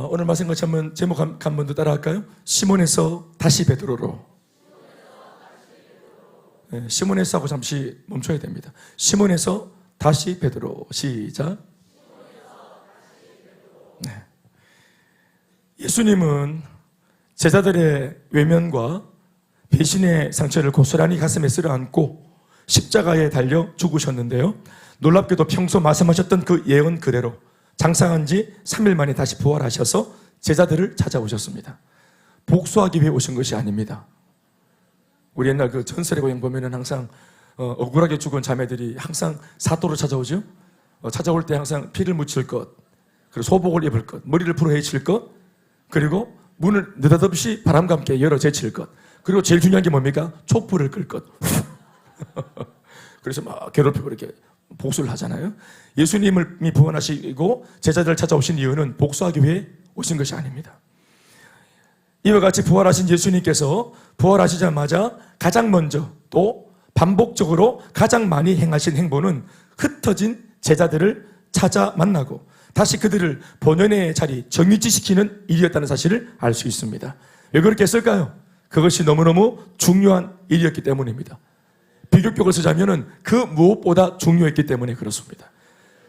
오늘 말씀 같이 한번 제목 한 번 더 따라할까요? 시몬에서 다시 베드로로. 네, 시몬에서 하고 잠시 멈춰야 됩니다. 시몬에서 다시 베드로. 시작. 네. 예수님은 제자들의 외면과 배신의 상처를 고스란히 가슴에 쓸어안고 십자가에 달려 죽으셨는데요, 놀랍게도 평소 말씀하셨던 그 예언 그대로 장사한 지 3일 만에 다시 부활하셔서 제자들을 찾아오셨습니다. 복수하기 위해 오신 것이 아닙니다. 우리 옛날 그 전설의 고향 보면은 항상 억울하게 죽은 자매들이 항상 사또로 찾아오죠. 찾아올 때 항상 피를 묻힐 것, 그리고 소복을 입을 것, 머리를 풀어 헤칠 것, 그리고 문을 느닷없이 바람과 함께 열어 제칠 것, 그리고 제일 중요한 게 뭡니까? 촛불을 끌 것. 그래서 막 괴롭히고 이렇게 복수를 하잖아요. 예수님이 부활하시고 제자들을 찾아오신 이유는 복수하기 위해 오신 것이 아닙니다. 이와 같이 부활하신 예수님께서 부활하시자마자 가장 먼저 또 반복적으로 가장 많이 행하신 행보는 흩어진 제자들을 찾아 만나고 다시 그들을 본연의 자리, 정위치시키는 일이었다는 사실을 알 수 있습니다. 왜 그렇게 했을까요? 그것이 너무너무 중요한 일이었기 때문입니다. 비교격을 쓰자면 그 무엇보다 중요했기 때문에 그렇습니다.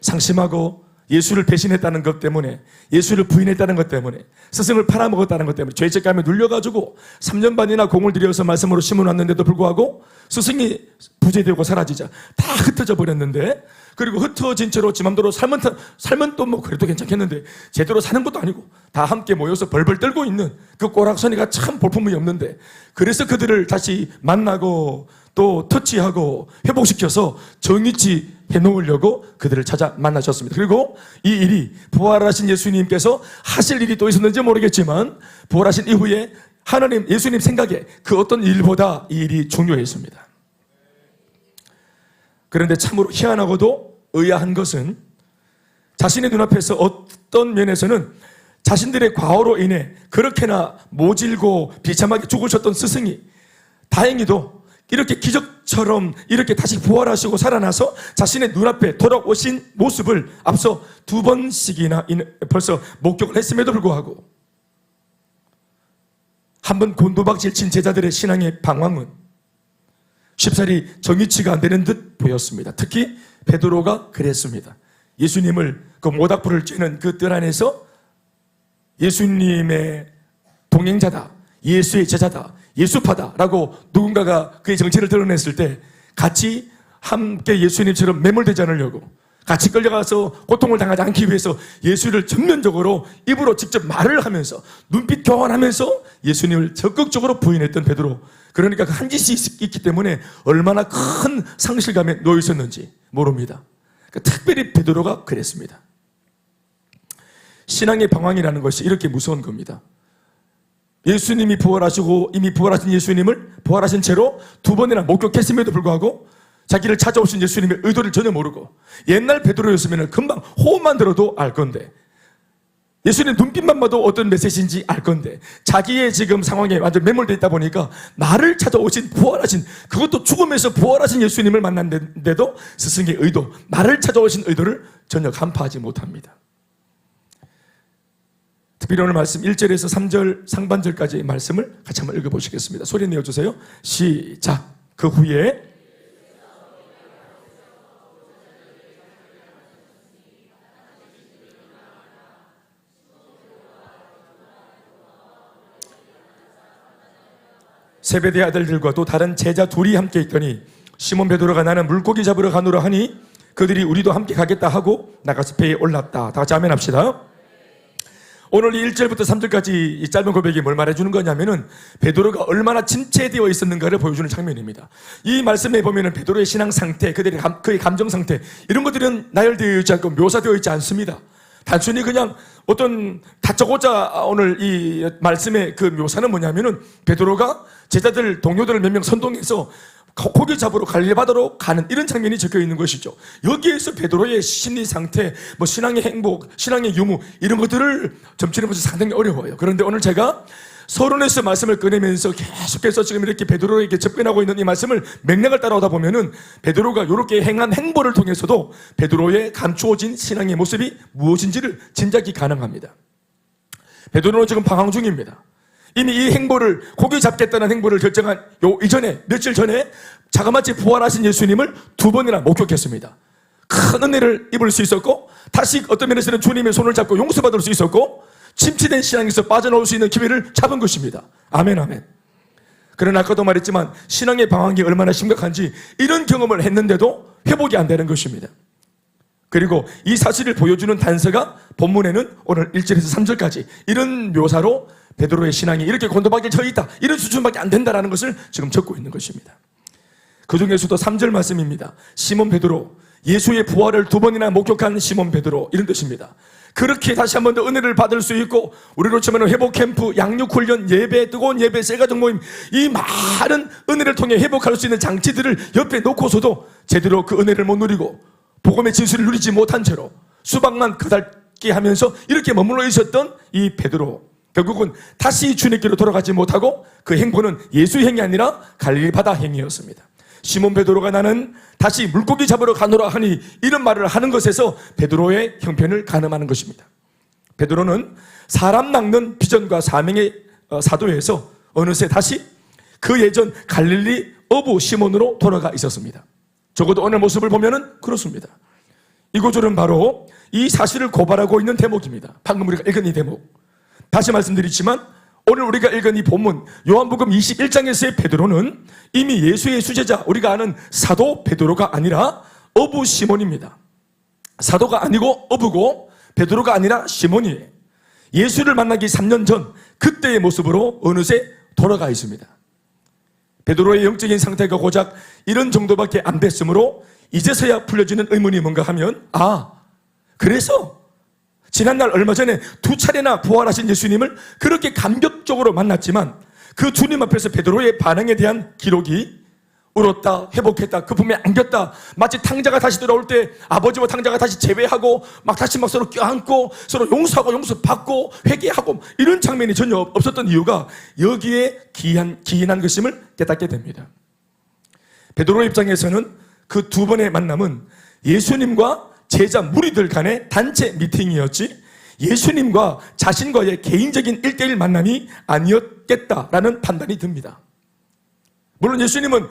상심하고 예수를 배신했다는 것 때문에, 예수를 부인했다는 것 때문에, 스승을 팔아먹었다는 것 때문에 죄책감에 눌려가지고 3년 반이나 공을 들여서 말씀으로 심어놨는데도 불구하고 스승이 부재되고 사라지자 다 흩어져 버렸는데, 그리고 흩어진 채로 지 맘대로 살면 또 뭐 그래도 괜찮겠는데 제대로 사는 것도 아니고 다 함께 모여서 벌벌 떨고 있는 그 꼬락서니가 참 볼품이 없는데, 그래서 그들을 다시 만나고 또 터치하고 회복시켜서 정위치 해놓으려고 그들을 찾아 만나셨습니다. 그리고 이 일이 부활하신 예수님께서 하실 일이 또 있었는지 모르겠지만 부활하신 이후에 하나님, 예수님 생각에 그 어떤 일보다 이 일이 중요했습니다. 그런데 참으로 희한하고도 의아한 것은 자신의 눈앞에서 어떤 면에서는 자신들의 과오로 인해 그렇게나 모질고 비참하게 죽으셨던 스승이 다행히도 이렇게 기적처럼 이렇게 다시 부활하시고 살아나서 자신의 눈앞에 돌아오신 모습을 앞서 2번씩이나 벌써 목격을 했음에도 불구하고 한번 곤두박질 친 제자들의 신앙의 방황은 쉽사리 정위치가 안 되는 듯 보였습니다. 특히 베드로가 그랬습니다. 예수님을 그 모닥불을 쬐는 그 뜰 안에서 예수님의 동행자다, 예수의 제자다, 예수파다라고 누군가가 그의 정체를 드러냈을 때 같이 함께 예수님처럼 매몰되지 않으려고, 같이 끌려가서 고통을 당하지 않기 위해서 예수를 전면적으로 입으로 직접 말을 하면서 눈빛 교환하면서 예수님을 적극적으로 부인했던 베드로, 그러니까 그 한 짓이 있기 때문에 얼마나 큰 상실감에 놓여 있었는지 모릅니다. 그러니까 특별히 베드로가 그랬습니다. 신앙의 방황이라는 것이 이렇게 무서운 겁니다. 예수님이 부활하시고 이미 부활하신 예수님을 부활하신 채로 2번이나 목격했음에도 불구하고 자기를 찾아오신 예수님의 의도를 전혀 모르고, 옛날 베드로였으면 금방 호흡만 들어도 알 건데, 예수님 눈빛만 봐도 어떤 메시지인지 알 건데, 자기의 지금 상황에 완전 매몰되어 있다 보니까 나를 찾아오신 부활하신, 그것도 죽음에서 부활하신 예수님을 만났는데도 스승의 의도, 나를 찾아오신 의도를 전혀 간파하지 못합니다. 특별히 오늘 말씀 1절에서 3절 상반절까지의 말씀을 같이 한번 읽어보시겠습니다. 소리 내어주세요. 시작. 그 후에 세베대 아들들과 또 다른 제자 둘이 함께 있더니 시몬 베드로가 나는 물고기 잡으러 가노라 하니 그들이 우리도 함께 가겠다 하고 나가서 배에 올랐다. 다 같이 아멘 합시다. 오늘 이 1절부터 3절까지 이 짧은 고백이 뭘 말해주는 거냐면은 베드로가 얼마나 침체되어 있었는가를 보여주는 장면입니다. 이 말씀에 보면은 베드로의 신앙 상태, 그의 감정 상태, 이런 것들은 나열되어 있지 않고 묘사되어 있지 않습니다. 단순히 그냥 어떤 다짜고짜 오늘 이 말씀의 그 묘사는 뭐냐면은 베드로가 제자들, 동료들을 몇 명 선동해서 고기 잡으러 갈릴리 바다로 가는 이런 장면이 적혀 있는 것이죠. 여기에서 베드로의 심리 상태, 뭐 신앙의 행복, 신앙의 유무, 이런 것들을 점치는 것이 상당히 어려워요. 그런데 오늘 제가 서론에서 말씀을 꺼내면서 계속해서 지금 이렇게 베드로에게 접근하고 있는 이 말씀을 맥락을 따라오다 보면은 베드로가 이렇게 행한 행보를 통해서도 베드로의 감추어진 신앙의 모습이 무엇인지를 짐작이 가능합니다. 베드로는 지금 방황 중입니다. 이미 이 행보를, 고기 잡겠다는 행보를 결정한 이전에, 며칠 전에 자그마치 부활하신 예수님을 2번이나 목격했습니다. 큰 은혜를 입을 수 있었고, 다시 어떤 면에서는 주님의 손을 잡고 용서받을 수 있었고, 침체된 신앙에서 빠져나올 수 있는 기회를 잡은 것입니다. 아멘, 아멘. 그러나 아까도 말했지만 신앙의 방황이 얼마나 심각한지 이런 경험을 했는데도 회복이 안 되는 것입니다. 그리고 이 사실을 보여주는 단서가 본문에는 오늘 1절에서 3절까지 이런 묘사로 베드로의 신앙이 이렇게 곤도박이에 져 있다, 이런 수준밖에 안 된다는 것을 지금 적고 있는 것입니다. 그 중에서도 3절 말씀입니다. 시몬 베드로, 예수의 부활을 2번이나 목격한 시몬 베드로, 이런 뜻입니다. 그렇게 다시 한 번 더 은혜를 받을 수 있고, 우리로 치면 회복 캠프, 양육 훈련, 예배, 뜨거운 예배, 셀가족 모임, 이 많은 은혜를 통해 회복할 수 있는 장치들을 옆에 놓고서도 제대로 그 은혜를 못 누리고 복음의 진수를 누리지 못한 채로 수박만 그달게 하면서 이렇게 머물러 있었던 이 베드로, 결국은 다시 주님께로 돌아가지 못하고 그 행보는 예수 행이 아니라 갈릴리 바다 행이었습니다. 시몬 베드로가 나는 다시 물고기 잡으러 가노라 하니, 이런 말을 하는 것에서 베드로의 형편을 가늠하는 것입니다. 베드로는 사람 낚는 비전과 사명의 사도에서 어느새 다시 그 예전 갈릴리 어부 시몬으로 돌아가 있었습니다. 적어도 오늘 모습을 보면은 그렇습니다. 이 구절은 바로 이 사실을 고발하고 있는 대목입니다. 방금 우리가 읽은 이 대목. 다시 말씀드리지만 오늘 우리가 읽은 이 본문 요한복음 21장에서의 베드로는 이미 예수의 수제자, 우리가 아는 사도 베드로가 아니라 어부 시몬입니다. 사도가 아니고 어부고 베드로가 아니라 시몬이에요. 예수를 만나기 3년 전 그때의 모습으로 어느새 돌아가 있습니다. 베드로의 영적인 상태가 고작 이런 정도밖에 안 됐으므로 이제서야 풀려지는 의문이 뭔가 하면, 그래서 지난날 얼마 전에 2차례나 부활하신 예수님을 그렇게 감격적으로 만났지만 그 주님 앞에서 베드로의 반응에 대한 기록이 울었다, 회복했다, 그 품에 안겼다, 마치 탕자가 다시 돌아올 때 아버지와 탕자가 다시 재회하고 다시 서로 껴안고 서로 용서하고 용서받고 회개하고 이런 장면이 전혀 없었던 이유가 여기에 기인한 것임을 깨닫게 됩니다. 베드로의 입장에서는 그 2번의 만남은 예수님과 제자 무리들 간의 단체 미팅이었지 예수님과 자신과의 개인적인 1:1 만남이 아니었겠다라는 판단이 듭니다. 물론 예수님은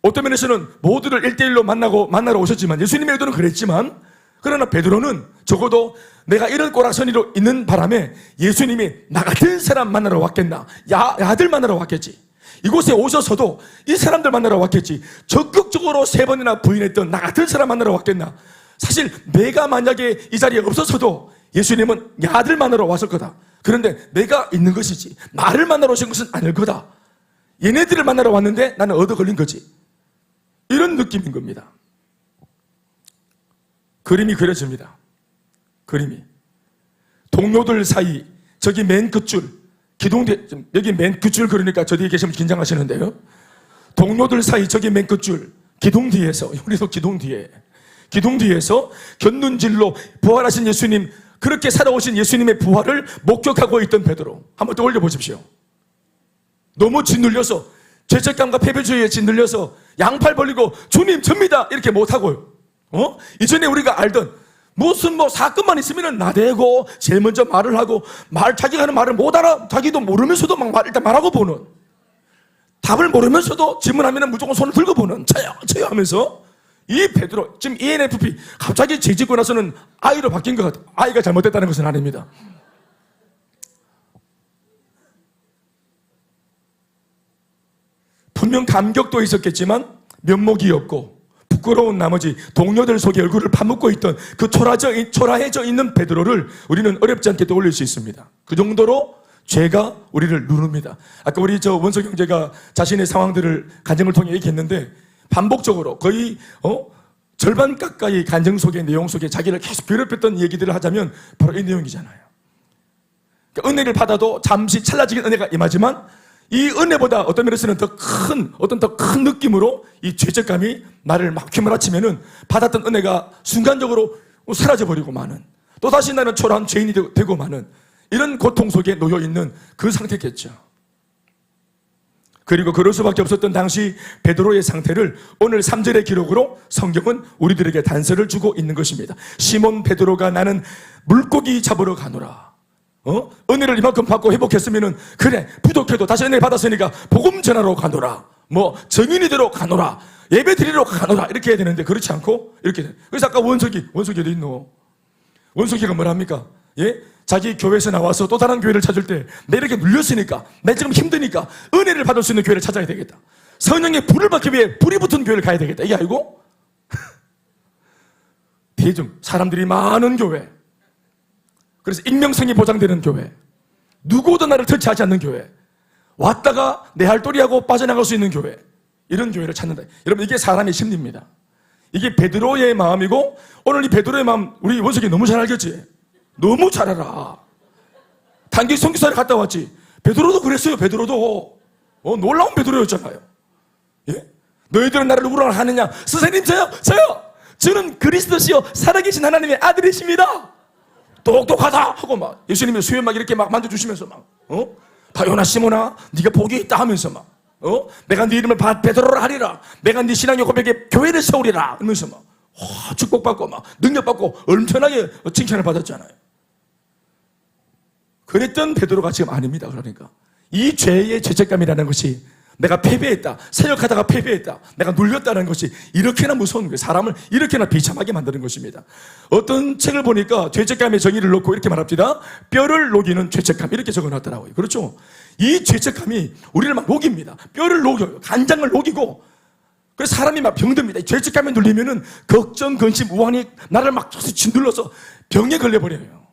어떤 면에서는 모두를 1:1로 만나러 오셨지만, 예수님의 의도는 그랬지만, 그러나 베드로는 적어도 내가 이런 꼬락서니로 있는 바람에 예수님이 나 같은 사람 만나러 왔겠나, 야들 만나러 왔겠지, 이곳에 오셔서도 이 사람들 만나러 왔겠지, 적극적으로 3번이나 부인했던 나 같은 사람 만나러 왔겠나, 사실 내가 만약에 이 자리에 없었어도 예수님은 야들 만나러 왔을 거다. 그런데 내가 있는 것이지 나를 만나러 오신 것은 아닐 거다. 얘네들을 만나러 왔는데 나는 얻어 걸린 거지. 이런 느낌인 겁니다. 그림이 그려집니다. 그림이. 동료들 사이, 저기 맨 끝줄, 기둥, 여기 맨 끝줄 그러니까 저 뒤에 계시면 긴장하시는데요. 동료들 사이 저기 맨 끝줄, 기둥 뒤에서, 우리도 기둥 뒤에서 곁눈질로 부활하신 예수님, 그렇게 살아오신 예수님의 부활을 목격하고 있던 베드로, 한번 떠올려 보십시오. 너무 짓눌려서, 죄책감과 패배주의에 짓눌려서 양팔 벌리고 주님 접니다 이렇게 못하고요. 이전에 우리가 알던 무슨 사건만 있으면 나대고 제일 먼저 말을 하고, 자기가 하는 말을 못 알아, 자기도 모르면서도 일단 말하고 보는, 답을 모르면서도 질문하면 무조건 손을 들고 보는, 저요 하면서, 이 베드로, 지금 ENFP 갑자기 재짓고 나서는 I로 바뀐 것 같아요. I가 잘못됐다는 것은 아닙니다. 분명 감격도 있었겠지만 면목이 없고 부끄러운 나머지 동료들 속에 얼굴을 파묻고 있던 그 초라해져 있는 베드로를 우리는 어렵지 않게 떠올릴 수 있습니다. 그 정도로 죄가 우리를 누릅니다. 아까 우리 원석 형제가 자신의 상황들을 간증을 통해 얘기했는데, 반복적으로 거의 절반 가까이 간증 속의 내용 속에 자기를 계속 괴롭혔던 얘기들을 하자면 바로 이 내용이잖아요. 그러니까 은혜를 받아도 잠시 찰나적인 은혜가 임하지만 이 은혜보다 어떤 면에서는 더 큰 느낌으로 이 죄책감이 나를 막 휘몰아치면은 받았던 은혜가 순간적으로 사라져버리고 마는, 또다시 나는 초라한 죄인이 되고 마는 이런 고통 속에 놓여있는 그 상태겠죠. 그리고 그럴 수밖에 없었던 당시 베드로의 상태를 오늘 3절의 기록으로 성경은 우리들에게 단서를 주고 있는 것입니다. 시몬 베드로가 나는 물고기 잡으러 가노라. 은혜를 이만큼 받고 회복했으면은 그래 부족해도 다시 은혜를 받았으니까 복음 전하러 가노라. 뭐 정인이대로 가노라. 예배 드리러 가노라. 이렇게 해야 되는데 그렇지 않고 이렇게 돼. 그래서 아까 원석이 어디 있노? 원석이가 뭐랍니까? 예? 자기 교회에서 나와서 또 다른 교회를 찾을 때 내 이렇게 눌렸으니까 내 지금 힘드니까 은혜를 받을 수 있는 교회를 찾아야 되겠다. 성령의 불을 받기 위해 불이 붙은 교회를 가야 되겠다. 이게 아니고 대중 사람들이 많은 교회, 그래서 익명성이 보장되는 교회, 누구도 나를 터치하지 않는 교회, 왔다가 내 할도리하고 빠져나갈 수 있는 교회, 이런 교회를 찾는다. 여러분 이게 사람의 심리입니다. 이게 베드로의 마음이고 오늘 이 베드로의 마음 우리 원석이 너무 잘 알겠지? 너무 잘 알아. 단기 선교사를 갔다 왔지. 베드로도 그랬어요. 베드로도 놀라운 베드로였잖아요. 예? 너희들은 나를 누구라 하느냐? 선생님 저요. 저는 그리스도시요 살아계신 하나님의 아들이십니다. 똑똑하다 하고 막 예수님의 수염 막 이렇게 막 만져주시면서 막 바요나 시모나 네가 복이 있다 하면서 막 내가 네 이름을 베드로라 하리라. 내가 네 신앙의 고백에 교회를 세우리라 하면서 막 축복받고 막 능력받고 엄청나게 칭찬을 받았잖아요. 그랬던 베드로가 지금 아닙니다. 그러니까 이 죄의 죄책감이라는 것이 내가 패배했다, 사역하다가 패배했다, 내가 눌렸다는 것이 이렇게나 무서운 거예요. 사람을 이렇게나 비참하게 만드는 것입니다. 어떤 책을 보니까 죄책감의 정의를 놓고 이렇게 말합니다. 뼈를 녹이는 죄책감, 이렇게 적어놨더라고요. 그렇죠? 이 죄책감이 우리를 막 녹입니다. 뼈를 녹여요. 간장을 녹이고. 그래서 사람이 막 병듭니다. 죄책감에 눌리면은 걱정, 근심, 우환이 나를 막 짓눌러서 병에 걸려버려요.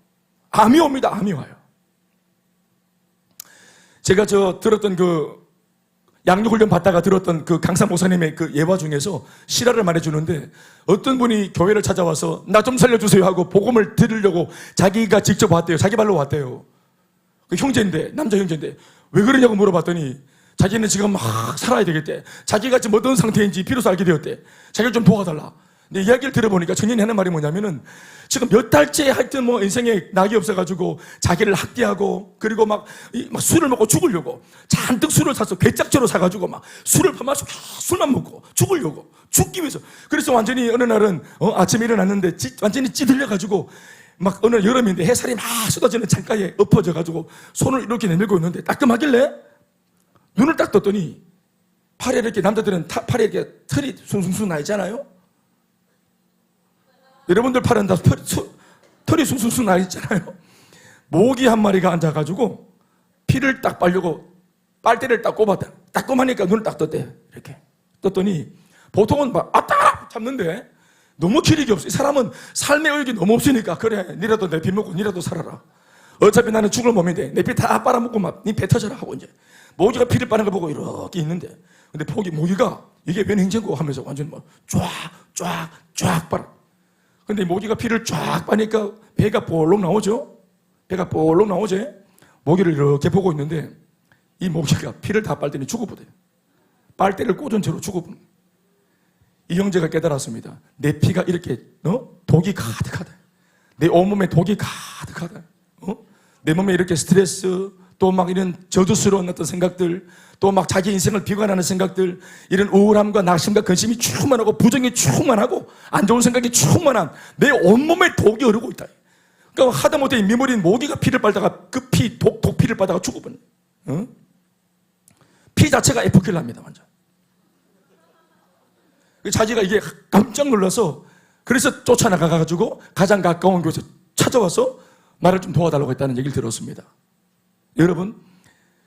암이 옵니다. 암이 와요. 제가 들었던 양육훈련 받다가 들었던 강사 목사님의 예화 중에서 실화를 말해주는데, 어떤 분이 교회를 찾아와서 나 좀 살려주세요 하고 복음을 들으려고 자기가 직접 왔대요. 자기 발로 왔대요. 형제인데, 남자 형제인데 왜 그러냐고 물어봤더니 자기는 지금 막 살아야 되겠대. 자기가 지금 어떤 상태인지 비로소 알게 되었대. 자기를 좀 도와달라. 근데 이야기를 들어보니까 청년이 하는 말이 뭐냐면은 지금 몇 달째 하여튼 뭐 인생에 낙이 없어가지고 자기를 학대하고, 그리고 막 술을 먹고 죽으려고 잔뜩 술을 사서 괴짝처로 사가지고 막 술을 퍼마시고 술만 먹고 죽으려고, 죽기 위해서. 그래서 완전히 어느 날은 아침에 일어났는데 완전히 찌들려가지고 막 어느 여름인데 햇살이 막 쏟아지는 창가에 엎어져가지고 손을 이렇게 내밀고 있는데 따끔하길래 눈을 딱 떴더니 팔에 이렇게, 남자들은 팔에 이렇게 털이 숭숭숭 나 있잖아요. 여러분들 팔은 다 털이 숭숭숭 나 있잖아요. 모기 한 마리가 앉아가지고 피를 딱 빨려고 빨대를 딱 꼽았다. 딱 꼽으니까 눈을 딱 떴대. 이렇게 떴더니 보통은 막 아따 잡는데 너무 기력이 없어. 이 사람은 삶의 의욕이 너무 없으니까 그래 니라도 내 피 먹고 니라도 살아라. 어차피 나는 죽을 몸인데 내 피 다 빨아먹고 막 니 배 터져라 하고 이제 모기가 피를 빠는 걸 보고 이렇게 있는데, 근데 모기가 이게 웬 행진고 하면서 완전 막 쫙 빨아. 근데 모기가 피를 쫙 빠니까 배가 볼록 나오죠? 배가 볼록 나오지? 모기를 이렇게 보고 있는데 이 모기가 피를 다 빨더니 죽어버려요. 빨대를 꽂은 채로 죽어버려요. 이 형제가 깨달았습니다. 내 피가 이렇게 독이 가득하다. 내 온몸에 독이 가득하다. 내 몸에 이렇게 스트레스, 또 막 이런 저주스러운 어떤 생각들, 또 막 자기 인생을 비관하는 생각들, 이런 우울함과 낙심과 근심이 충만하고 부정이 충만하고 안 좋은 생각이 충만한 내 온몸에 독이 흐르고 있다. 그러니까 하다못해 미물인 모기가 피를 빨다가 독피를 빨다가 죽어버려. 피 자체가 에프킬랍니다, 완전. 자기가 이게 깜짝 놀라서 그래서 쫓아나가가지고 가장 가까운 곳에 찾아와서 나를 좀 도와달라고 했다는 얘기를 들었습니다. 여러분,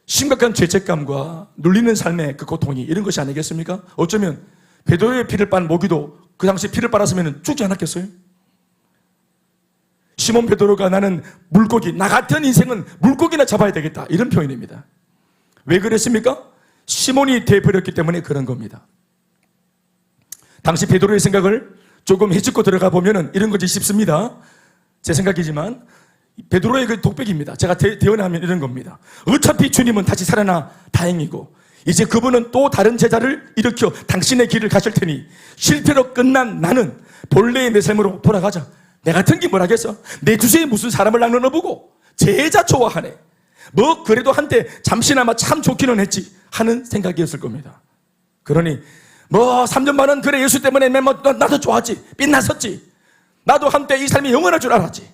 심각한 죄책감과 눌리는 삶의 그 고통이 이런 것이 아니겠습니까? 어쩌면 베드로의 피를 빤 모기도 그 당시 피를 빨았으면 죽지 않았겠어요? 시몬 베드로가 나는 물고기, 나 같은 인생은 물고기나 잡아야 되겠다, 이런 표현입니다. 왜 그랬습니까? 시몬이 돼버렸기 때문에 그런 겁니다. 당시 베드로의 생각을 조금 헤집고 들어가 보면 이런 거지 싶습니다. 제 생각이지만 베드로의 그 독백입니다. 제가 대언하면 이런 겁니다. 어차피 주님은 다시 살아나 다행이고 이제 그분은 또 다른 제자를 일으켜 당신의 길을 가실 테니 실패로 끝난 나는 본래의 내 삶으로 돌아가자. 내 같은 게 뭐라겠어? 내 주제에 무슨 사람을 낙론을 보고 제자 좋아하네. 뭐 그래도 한때 잠시나마 참 좋기는 했지. 하는 생각이었을 겁니다. 그러니 뭐 3년만은 그래 예수 때문에 나도 좋았지, 빛났었지, 나도 한때 이 삶이 영원할 줄 알았지.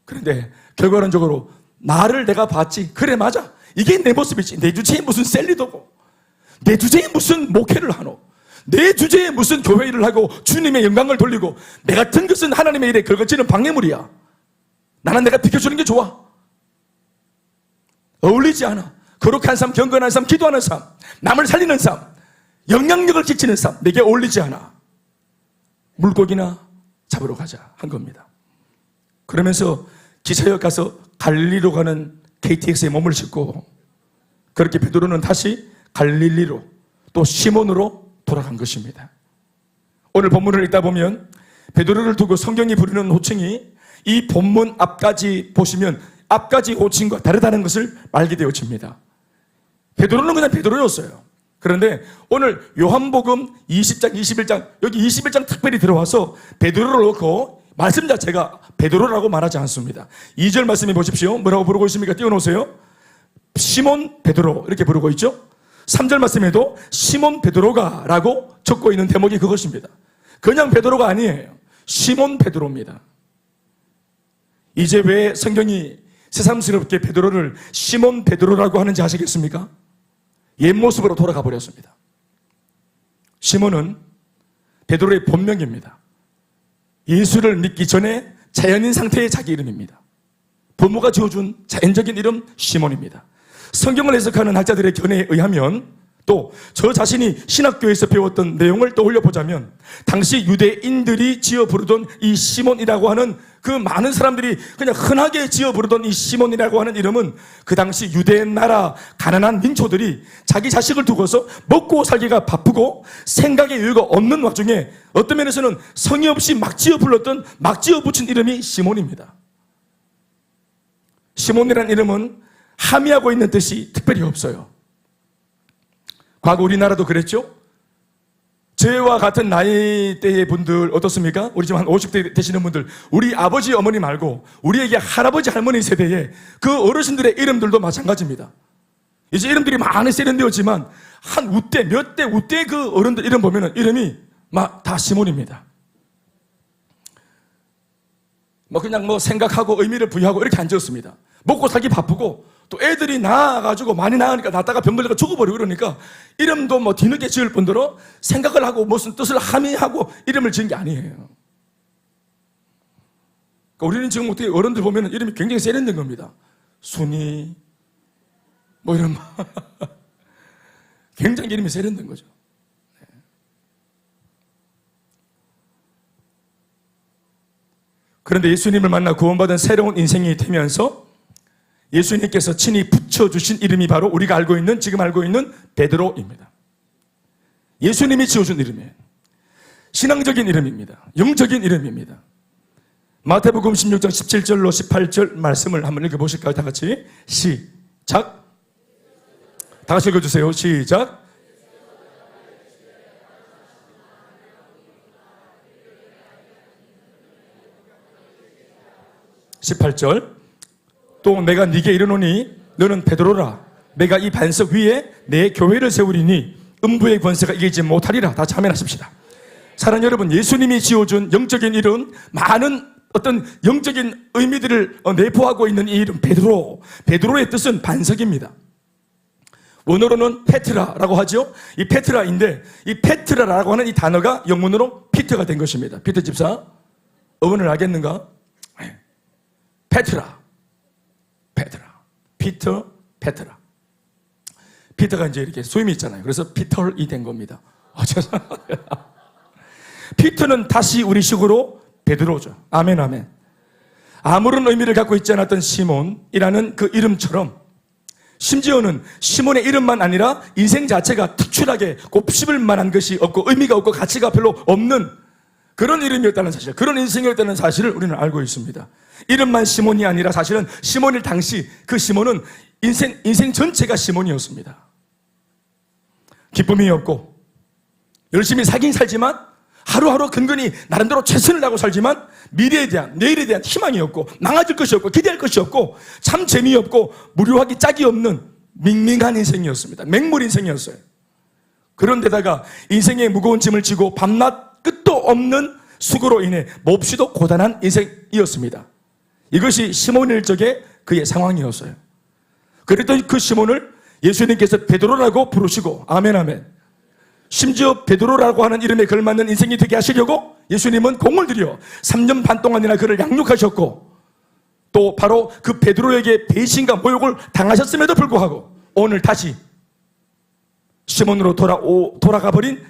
그런데 결과론적으로 나를 내가 봤지, 그래 맞아, 이게 내 모습이지. 내 주제에 무슨 셀리도고, 내 주제에 무슨 목회를 하노, 내 주제에 무슨 교회 일을 하고 주님의 영광을 돌리고, 내 같은 것은 하나님의 일에 긁어지는 방해물이야. 나는 내가 비켜주는 게 좋아. 어울리지 않아. 거룩한 삶, 경건한 삶, 기도하는 삶, 남을 살리는 삶, 영향력을 끼치는 삶, 내게 어울리지 않아. 물고기나 잡으러 가자 한 겁니다. 그러면서 기차역 가서 갈릴리로 가는 KTX에 몸을 싣고, 그렇게 베드로는 다시 갈릴리로, 또 시몬으로 돌아간 것입니다. 오늘 본문을 읽다 보면 베드로를 두고 성경이 부르는 호칭이 이 본문 앞까지 보시면 앞까지 호칭과 다르다는 것을 알게 되어집니다. 베드로는 그냥 베드로였어요. 그런데 오늘 요한복음 20장, 21장, 여기 21장 특별히 들어와서 베드로를 넣고 말씀 자체가 베드로라고 말하지 않습니다. 2절 말씀해 보십시오. 뭐라고 부르고 있습니까? 띄워놓으세요. 시몬 베드로 이렇게 부르고 있죠. 3절 말씀에도 시몬 베드로가 라고 적고 있는 대목이 그것입니다. 그냥 베드로가 아니에요. 시몬 베드로입니다. 이제 왜 성경이 새삼스럽게 베드로를 시몬 베드로라고 하는지 아시겠습니까? 옛 모습으로 돌아가 버렸습니다. 시몬은 베드로의 본명입니다. 예수를 믿기 전에 자연인 상태의 자기 이름입니다. 부모가 지어준 자연적인 이름 시몬입니다. 성경을 해석하는 학자들의 견해에 의하면, 또 저 자신이 신학교에서 배웠던 내용을 떠올려 보자면, 당시 유대인들이 지어 부르던 이 시몬이라고 하는, 그 많은 사람들이 그냥 흔하게 지어 부르던 이 시몬이라고 하는 이름은 그 당시 유대 나라 가난한 민초들이 자기 자식을 두고서 먹고 살기가 바쁘고 생각의 여유가 없는 와중에 어떤 면에서는 성의 없이 막 지어 불렀던, 막 지어 붙인 이름이 시몬입니다. 시몬이라는 이름은 함의하고 있는 뜻이 특별히 없어요. 과거 우리나라도 그랬죠? 저와 같은 나이대의 분들 어떻습니까? 우리 지금 한 50대 되시는 분들, 우리 아버지 어머니 말고 우리에게 할아버지 할머니 세대의 그 어르신들의 이름들도 마찬가지입니다. 이제 이름들이 많이 세련되었지만 한 우대, 몇 대 우대 그 어른들 이름 보면은 이름이 막 다 시몬입니다. 뭐 그냥 뭐 생각하고 의미를 부여하고 이렇게 안 지었습니다. 먹고 살기 바쁘고 또 애들이 낳아가지고 많이 낳으니까 낳다가 병 걸려서 죽어버리고 그러니까 이름도 뭐 뒤늦게 지을 뿐더러 생각을 하고 무슨 뜻을 함의하고 이름을 지은 게 아니에요. 그러니까 우리는 지금 어떻게 어른들 보면 이름이 굉장히 세련된 겁니다. 순이 뭐 이런 굉장히 이름이 세련된 거죠. 그런데 예수님을 만나 구원받은 새로운 인생이 되면서 예수님께서 친히 붙여주신 이름이 바로 우리가 알고 있는, 지금 알고 있는 베드로입니다. 예수님이 지어준 이름이에요. 신앙적인 이름입니다. 영적인 이름입니다. 마태복음 16장 17절로 18절 말씀을 한번 읽어보실까요? 다 같이 시작. 다 같이 읽어주세요. 시작. (18절) 또 내가 네게 이르노니 너는 베드로라. 내가 이 반석 위에 내 교회를 세우리니 음부의 권세가 이기지 못하리라. 다 아멘하십시다. 사랑하는 여러분, 예수님이 지어준 영적인 이름, 많은 어떤 영적인 의미들을 내포하고 있는 이 이름 베드로. 베드로의 뜻은 반석입니다. 원어로는 페트라라고 하죠. 이 페트라인데 이 페트라라고 하는 이 단어가 영문으로 피터가 된 것입니다. 피터 집사, 어원을 알겠는가? 페트라. 피터, 페트라. 피터가 이제 이렇게 소임이 있잖아요. 그래서 피터이 된 겁니다. 죄송합니다. 피터는 다시 우리식으로 베드로죠. 아멘, 아멘. 아무런 의미를 갖고 있지 않았던 시몬이라는 그 이름처럼, 심지어는 시몬의 이름만 아니라 인생 자체가 특출하게 곱씹을 만한 것이 없고 의미가 없고 가치가 별로 없는 그런 이름이었다는 사실, 그런 인생이었다는 사실을 우리는 알고 있습니다. 이름만 시몬이 아니라 사실은 시몬일 당시 그 시몬은 인생 전체가 시몬이었습니다. 기쁨이 없고 열심히 살긴 살지만 하루하루 근근히 나름대로 최선을 다하고 살지만 미래에 대한, 내일에 대한 희망이 없고 망아질 것이 없고 기대할 것이 없고 참 재미없고 무료하기 짝이 없는 밍밍한 인생이었습니다. 맹물 인생이었어요. 그런데다가 인생의 무거운 짐을 지고 밤낮 끝도 없는 수고로 인해 몹시도 고단한 인생이었습니다. 이것이 시몬 일적의 그의 상황이었어요. 그랬더니 그 시몬을 예수님께서 베드로라고 부르시고, 아멘 아멘, 심지어 베드로라고 하는 이름에 걸맞는 인생이 되게 하시려고 예수님은 공을 들여 3년 반 동안이나 그를 양육하셨고, 또 바로 그 베드로에게 배신과 모욕을 당하셨음에도 불구하고 오늘 다시 시몬으로 돌아가 버린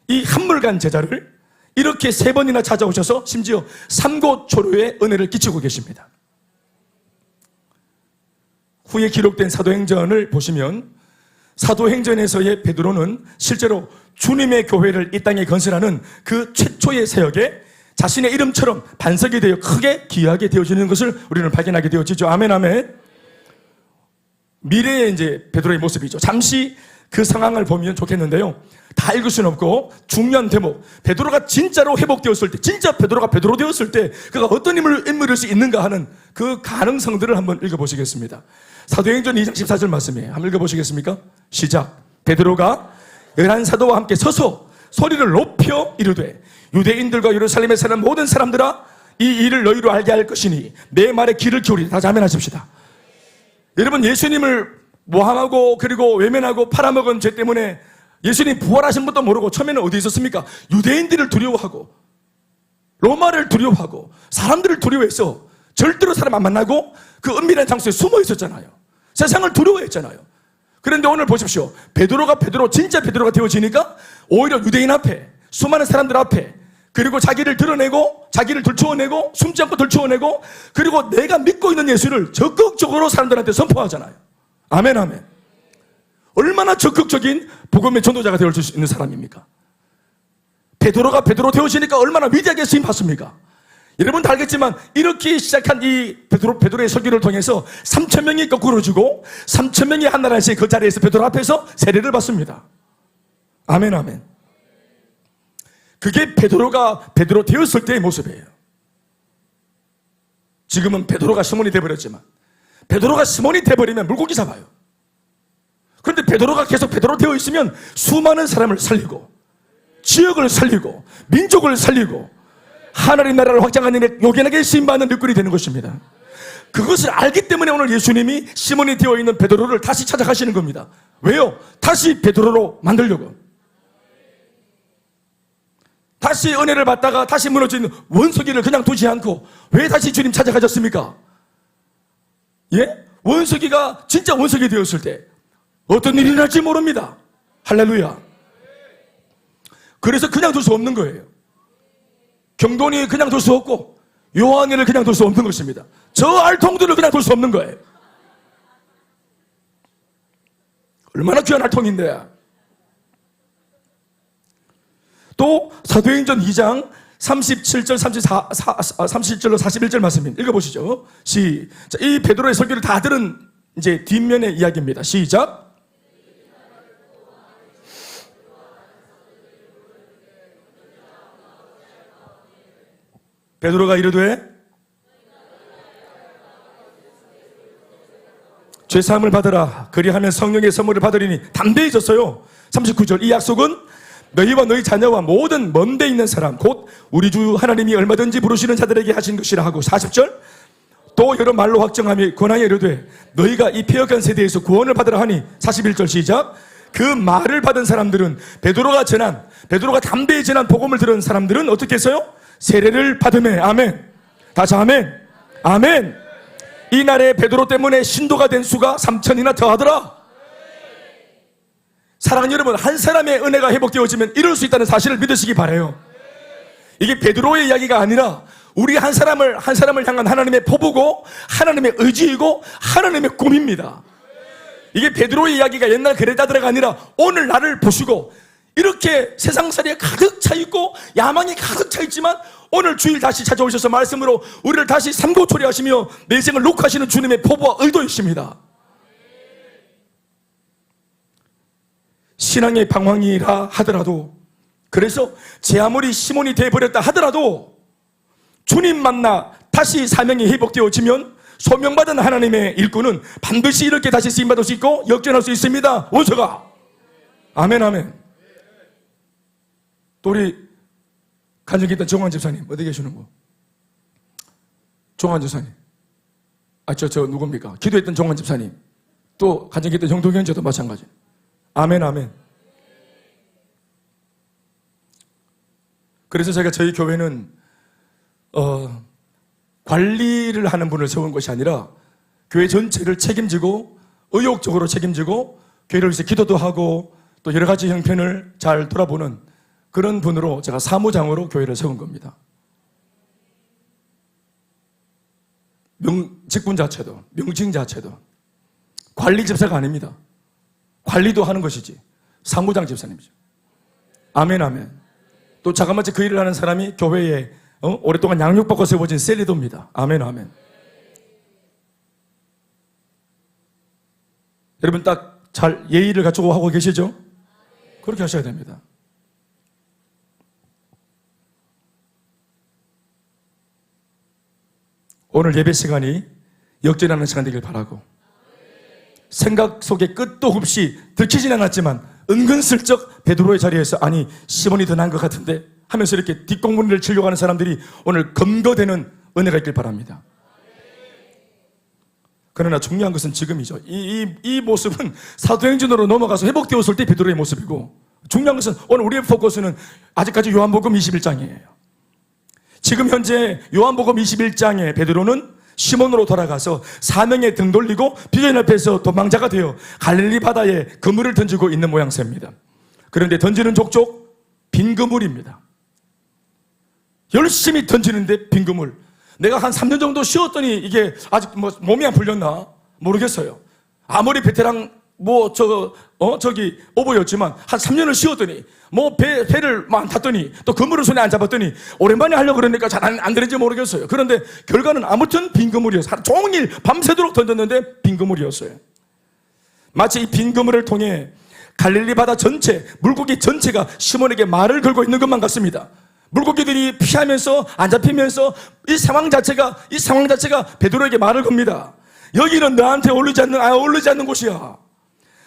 이 한물간 제자를 이렇게 3번이나 찾아오셔서 심지어 삼고초려의 은혜를 끼치고 계십니다. 후에 기록된 사도행전을 보시면 사도행전에서의 베드로는 실제로 주님의 교회를 이 땅에 건설하는 그 최초의 사역에 자신의 이름처럼 반석이 되어 크게 귀하게 되어지는 것을 우리는 발견하게 되어지죠. 아멘 아멘. 미래의 이제 베드로의 모습이죠. 잠시 그 상황을 보면 좋겠는데요. 다 읽을 수는 없고 중요한 대목, 베드로가 진짜로 회복되었을 때, 진짜 베드로가 베드로 되었을 때 그가 어떤 인물일 수 있는가 하는 그 가능성들을 한번 읽어보시겠습니다. 사도행전 2장 14절 말씀이에요. 한번 읽어보시겠습니까? 시작. 베드로가 11사도와 함께 서서 소리를 높여 이르되 유대인들과 예루살렘에 사는 모든 사람들아, 이 일을 너희로 알게 할 것이니 내 말에 귀를 기울이라. 다시 아멘 하십시다. 여러분, 예수님을 모함하고 그리고 외면하고 팔아먹은 죄 때문에 예수님 부활하신 것도 모르고 처음에는 어디 있었습니까? 유대인들을 두려워하고 로마를 두려워하고 사람들을 두려워해서 절대로 사람 안 만나고 그 은밀한 장소에 숨어 있었잖아요. 세상을 두려워했잖아요. 그런데 오늘 보십시오. 베드로가 진짜 베드로가 되어지니까 오히려 유대인 앞에, 수많은 사람들 앞에, 그리고 자기를 드러내고 자기를 들추어내고 숨지 않고 들추어내고, 그리고 내가 믿고 있는 예수를 적극적으로 사람들한테 선포하잖아요. 아멘 아멘. 얼마나 적극적인 복음의 전도자가 되어 수 있는 사람입니까? 베드로가 베드로 되어지니까 얼마나 위대하게 쓰임 받습니까? 여러분도 알겠지만 이렇게 시작한 이 베드로의 설교를 통해서 3,000명이 거꾸로지고 3,000명이 한 나라에서 그 자리에서 베드로 앞에서 세례를 받습니다. 아멘 아멘. 그게 베드로가 베드로 되었을 때의 모습이에요. 지금은 베드로가 시몬이 되어버렸지만, 베드로가 시몬이 되어버리면 물고기 잡아요. 그런데 베드로가 계속 베드로 되어 있으면 수많은 사람을 살리고 지역을 살리고 민족을 살리고 하나님 나라를 확장하는 데 요긴하게 쓰임받는 일꾼이 되는 것입니다. 그것을 알기 때문에 오늘 예수님이 시몬이 되어 있는 베드로를 다시 찾아가시는 겁니다. 왜요? 다시 베드로로 만들려고. 다시 은혜를 받다가 다시 무너진 원석이를 그냥 두지 않고 왜 다시 주님 찾아가셨습니까? 예? 원석이가 진짜 원석이 되었을 때 어떤 일이 날지 모릅니다. 할렐루야. 그래서 그냥 둘 수 없는 거예요. 경돈이 그냥 둘 수 없고 요한이를 그냥 둘 수 없는 것입니다. 저 알통들을 그냥 둘 수 없는 거예요. 얼마나 귀한 알통인데. 또 사도행전 2장 37절 37절로 41절 말씀 읽어보시죠. 시작. 이 베드로의 설교를 다 들은 이제 뒷면의 이야기입니다. 시작. 베드로가 이르되 죄사함을 받으라. 그리하면 성령의 선물을 받으리니 담대해졌어요. 39절. 이 약속은 너희와 너희 자녀와 모든 먼데 있는 사람 곧 우리 주 하나님이 얼마든지 부르시는 자들에게 하신 것이라 하고, 40절. 또 여러 말로 확정하며 권하여 이르되 너희가 이 폐역한 세대에서 구원을 받으라 하니, 41절 시작. 그 말을 받은 사람들은 베드로가 담대히 전한 복음을 들은 사람들은 어떻게 했어요? 세례를 받으매. 아멘. 다시 아멘. 아멘. 이날에 베드로 때문에 신도가 된 수가 3,000이나 더하더라. 사랑하는 여러분, 한 사람의 은혜가 회복되어지면 이룰 수 있다는 사실을 믿으시기 바라요. 이게 베드로의 이야기가 아니라 우리 한 사람을 향한 하나님의 포부고 하나님의 의지이고 하나님의 꿈입니다. 이게 베드로의 이야기가 옛날 그레다드라가 아니라 오늘 나를 보시고 이렇게 세상살이에 가득 차 있고 야망이 가득 차 있지만 오늘 주일 다시 찾아오셔서 말씀으로 우리를 다시 삼고초려하시며 내 인생을 녹화하시는 주님의 포부와 의도이십니다. 신앙의 방황이라 하더라도, 그래서 제 아무리 시몬이 되어버렸다 하더라도 주님 만나 다시 사명이 회복되어지면 소명받은 하나님의 일꾼은 반드시 이렇게 다시 쓰임받을 수 있고 역전할 수 있습니다. 원수가. 아멘, 아멘. 또 우리 간증에 있던 정환 집사님 어디 계시는 거? 정환 집사님. 저 누굽니까? 기도했던 정환 집사님. 또 간증에 있던 정동현 저도 마찬가지. 아멘, 아멘. 그래서 제가 저희 교회는 관리를 하는 분을 세운 것이 아니라 교회 전체를 책임지고 의욕적으로 책임지고 교회를 위해서 기도도 하고 또 여러 가지 형편을 잘 돌아보는 그런 분으로 제가 사무장으로 교회를 세운 겁니다. 직분 자체도 명칭 자체도 관리 집사가 아닙니다. 관리도 하는 것이지 사무장 집사님이죠. 아멘, 아멘. 또 자그마치 그 일을 하는 사람이 교회에 오랫동안 양육받고 세워진 셀리도입니다. 아멘, 아멘. 여러분 딱 잘 예의를 갖추고 하고 계시죠? 그렇게 하셔야 됩니다. 오늘 예배 시간이 역전하는 시간 되길 바라고, 생각 속에 끝도 없이 들키진 않았지만 은근슬쩍 베드로의 자리에서 아니 시몬이 더 나은 것 같은데 하면서 이렇게 뒷공문을 치려고 하는 사람들이 오늘 검거되는 은혜가 있길 바랍니다. 그러나 중요한 것은 지금이죠. 이 모습은 사도행전으로 넘어가서 회복되었을 때 베드로의 모습이고, 중요한 것은 오늘 우리의 포커스는 아직까지 요한복음 21장이에요. 지금 현재 요한복음 21장에 베드로는 시몬으로 돌아가서 사명에 등 돌리고 비전 앞에서 도망자가 되어 갈릴리 바다에 그물을 던지고 있는 모양새입니다. 그런데 던지는 족족 빈 그물입니다. 열심히 던지는데 빈 그물. 내가 한 3년 정도 쉬었더니 이게 아직 몸이 안 풀렸나 모르겠어요. 아무리 베테랑 저기 오버였지만 한 3년을 쉬었더니 배를 안 탔더니 또 그물을 손에 안 잡았더니 오랜만에 하려고 그러니까 잘 안 되는지 모르겠어요. 그런데 결과는 아무튼 빈 그물이었어요. 하루 종일 밤새도록 던졌는데 빈 그물이었어요. 마치 이 빈 그물을 통해 갈릴리 바다 전체, 물고기 전체가 시몬에게 말을 걸고 있는 것만 같습니다. 물고기들이 피하면서 안 잡히면서 이 상황 자체가 베드로에게 말을 겁니다. 여기는 너한테 어울리지 않는 곳이야.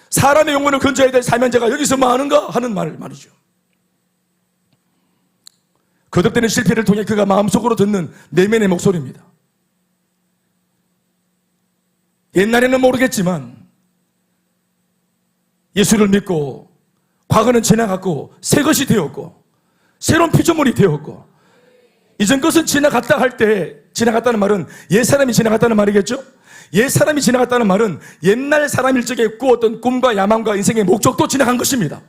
사람의 영혼을 건져야 될 사면자가 여기서 뭐 하는가 하는 말이죠. 거듭되는 실패를 통해 그가 마음속으로 듣는 내면의 목소리입니다. 옛날에는 모르겠지만 예수를 믿고 과거는 지나갔고 새 것이 되었고 새로운 피조물이 되었고, 이전 것은 지나갔다 할 때 지나갔다는 말은 옛사람이 지나갔다는 말이겠죠? 옛사람이 지나갔다는 말은 옛날 사람일 적에 꾸었던 꿈과 야망과 인생의 목적도 지나간 것입니다.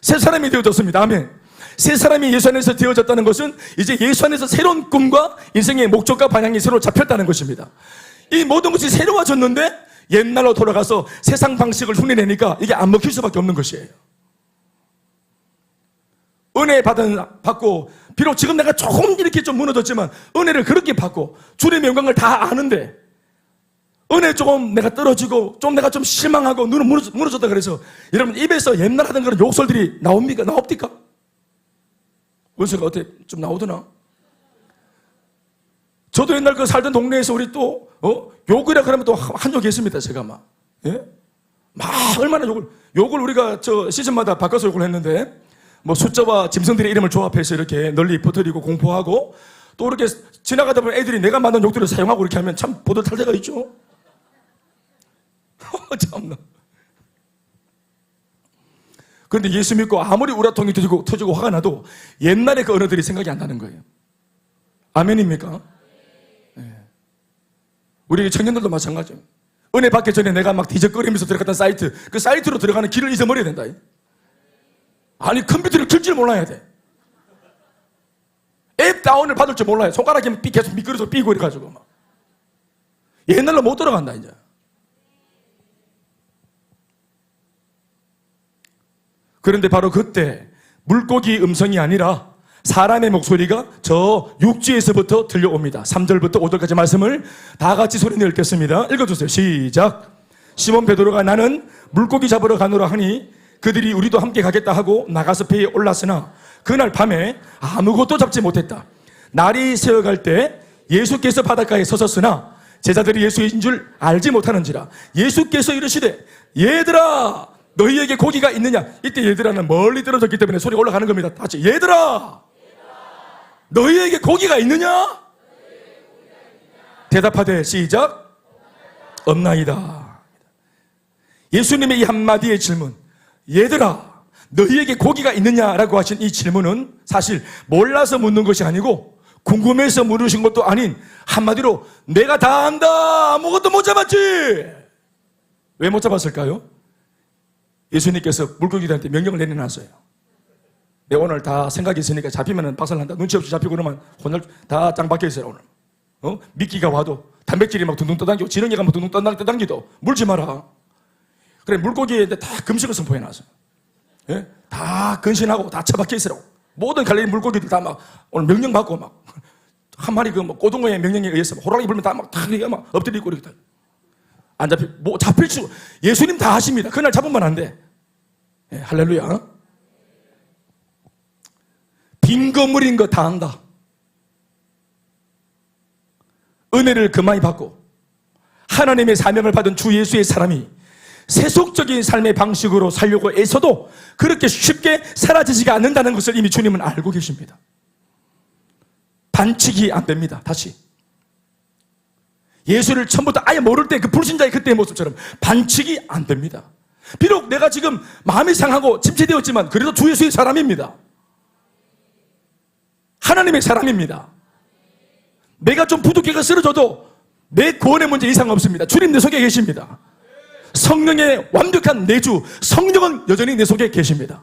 새 사람이 되어졌습니다. 아멘. 새 사람이 예수 안에서 되어졌다는 것은 이제 예수 안에서 새로운 꿈과 인생의 목적과 방향이 새로 잡혔다는 것입니다. 이 모든 것이 새로워졌는데 옛날로 돌아가서 세상 방식을 흉내내니까 이게 안 먹힐 수밖에 없는 것이에요. 은혜 받고 비록 지금 내가 조금 이렇게 좀 무너졌지만 은혜를 그렇게 받고 주님의 영광을 다 아는데 은혜 조금 내가 떨어지고 좀 내가 좀 실망하고 눈은 무너졌다 그래서 여러분 입에서 옛날 하던 그런 욕설들이 나옵니까? 원수가 어때? 좀 나오더나? 저도 옛날 그 살던 동네에서 우리 또 욕이라 그러면 또 한 적이 있습니다. 제가 막 얼마나 욕을 우리가 시즌마다 바꿔서 욕을 했는데 숫자와 짐승들의 이름을 조합해서 이렇게 널리 퍼뜨리고 공포하고 또 이렇게 지나가다 보면 애들이 내가 만든 욕들을 사용하고 이렇게 하면 참 보듯할 때가 있죠. 참나. 그런데 예수 믿고 아무리 우라통이 터지고 화가 나도 옛날의 그 언어들이 생각이 안 나는 거예요. 아멘입니까? 네. 우리 청년들도 마찬가지예요. 은혜 받기 전에 내가 막 뒤적거리면서 들어갔던 사이트, 그 사이트로 들어가는 길을 잊어버려야 된다. 아니 컴퓨터를 킬 줄 몰라야 돼. 앱 다운을 받을 줄 몰라요. 손가락이 계속 미끄러져 삐고 이래가지고 막. 옛날로 못 들어간다 이제. 그런데 바로 그때 물고기 음성이 아니라 사람의 목소리가 저 육지에서부터 들려옵니다. 3절부터 5절까지 말씀을 다 같이 소리내어 읽겠습니다. 읽어주세요. 시작. 시몬 베드로가 나는 물고기 잡으러 가노라 하니 그들이 우리도 함께 가겠다 하고 나가서 배에 올랐으나 그날 밤에 아무것도 잡지 못했다. 날이 새어갈 때 예수께서 바닷가에 서셨으나 제자들이 예수인 줄 알지 못하는지라. 예수께서 이르시되 얘들아 너희에게 고기가 있느냐. 이때 얘들아는 멀리 떨어졌기 때문에 소리가 올라가는 겁니다. 다시 얘들아 너희에게 고기가 있느냐. 대답하되 시작 없나이다. 예수님의 이 한마디의 질문, 얘들아 너희에게 고기가 있느냐라고 하신 이 질문은 사실 몰라서 묻는 것이 아니고 궁금해서 물으신 것도 아닌, 한마디로 내가 다 안다 아무것도 못 잡았지. 왜 못 잡았을까요? 예수님께서 물고기들한테 명령을 내려놨어요. 내 오늘 다 생각이 있으니까 잡히면 박살난다. 눈치 없이 잡히고 그러면 오늘 다 짱 박혀 있어요. 오늘 미끼가 와도 단백질이 막 둥둥 떠당기고 지렁이가 막 둥둥 떠당기도 물지 마라. 그래 물고기에 다 금식을 선포해놨어요. 예? 다 근신하고 다 처박혀 있으라고. 모든 갈릴리 물고기들 다 막 오늘 명령 받고 막 한 마리 그 뭐 고등어의 명령에 의해서 호랑이 불면 다 막 엎드리고 이렇게 안 잡히 뭐 잡힐 수. 예수님 다 하십니다. 그날 잡으면 안 돼. 예, 할렐루야. 빈 건물인 거 다 한다. 은혜를 그만이 받고 하나님의 사명을 받은 주 예수의 사람이 세속적인 삶의 방식으로 살려고 애써도 그렇게 쉽게 사라지지가 않는다는 것을 이미 주님은 알고 계십니다. 반칙이 안 됩니다. 다시 예수를 처음부터 아예 모를 때 그 불신자의 그때의 모습처럼 반칙이 안 됩니다. 비록 내가 지금 마음이 상하고 침체되었지만 그래도 주 예수의 사람입니다. 하나님의 사람입니다. 내가 좀 부득이가 쓰러져도 내 구원의 문제 이상 없습니다. 주님 내 속에 계십니다. 성령의 완벽한 내주, 성령은 여전히 내 속에 계십니다.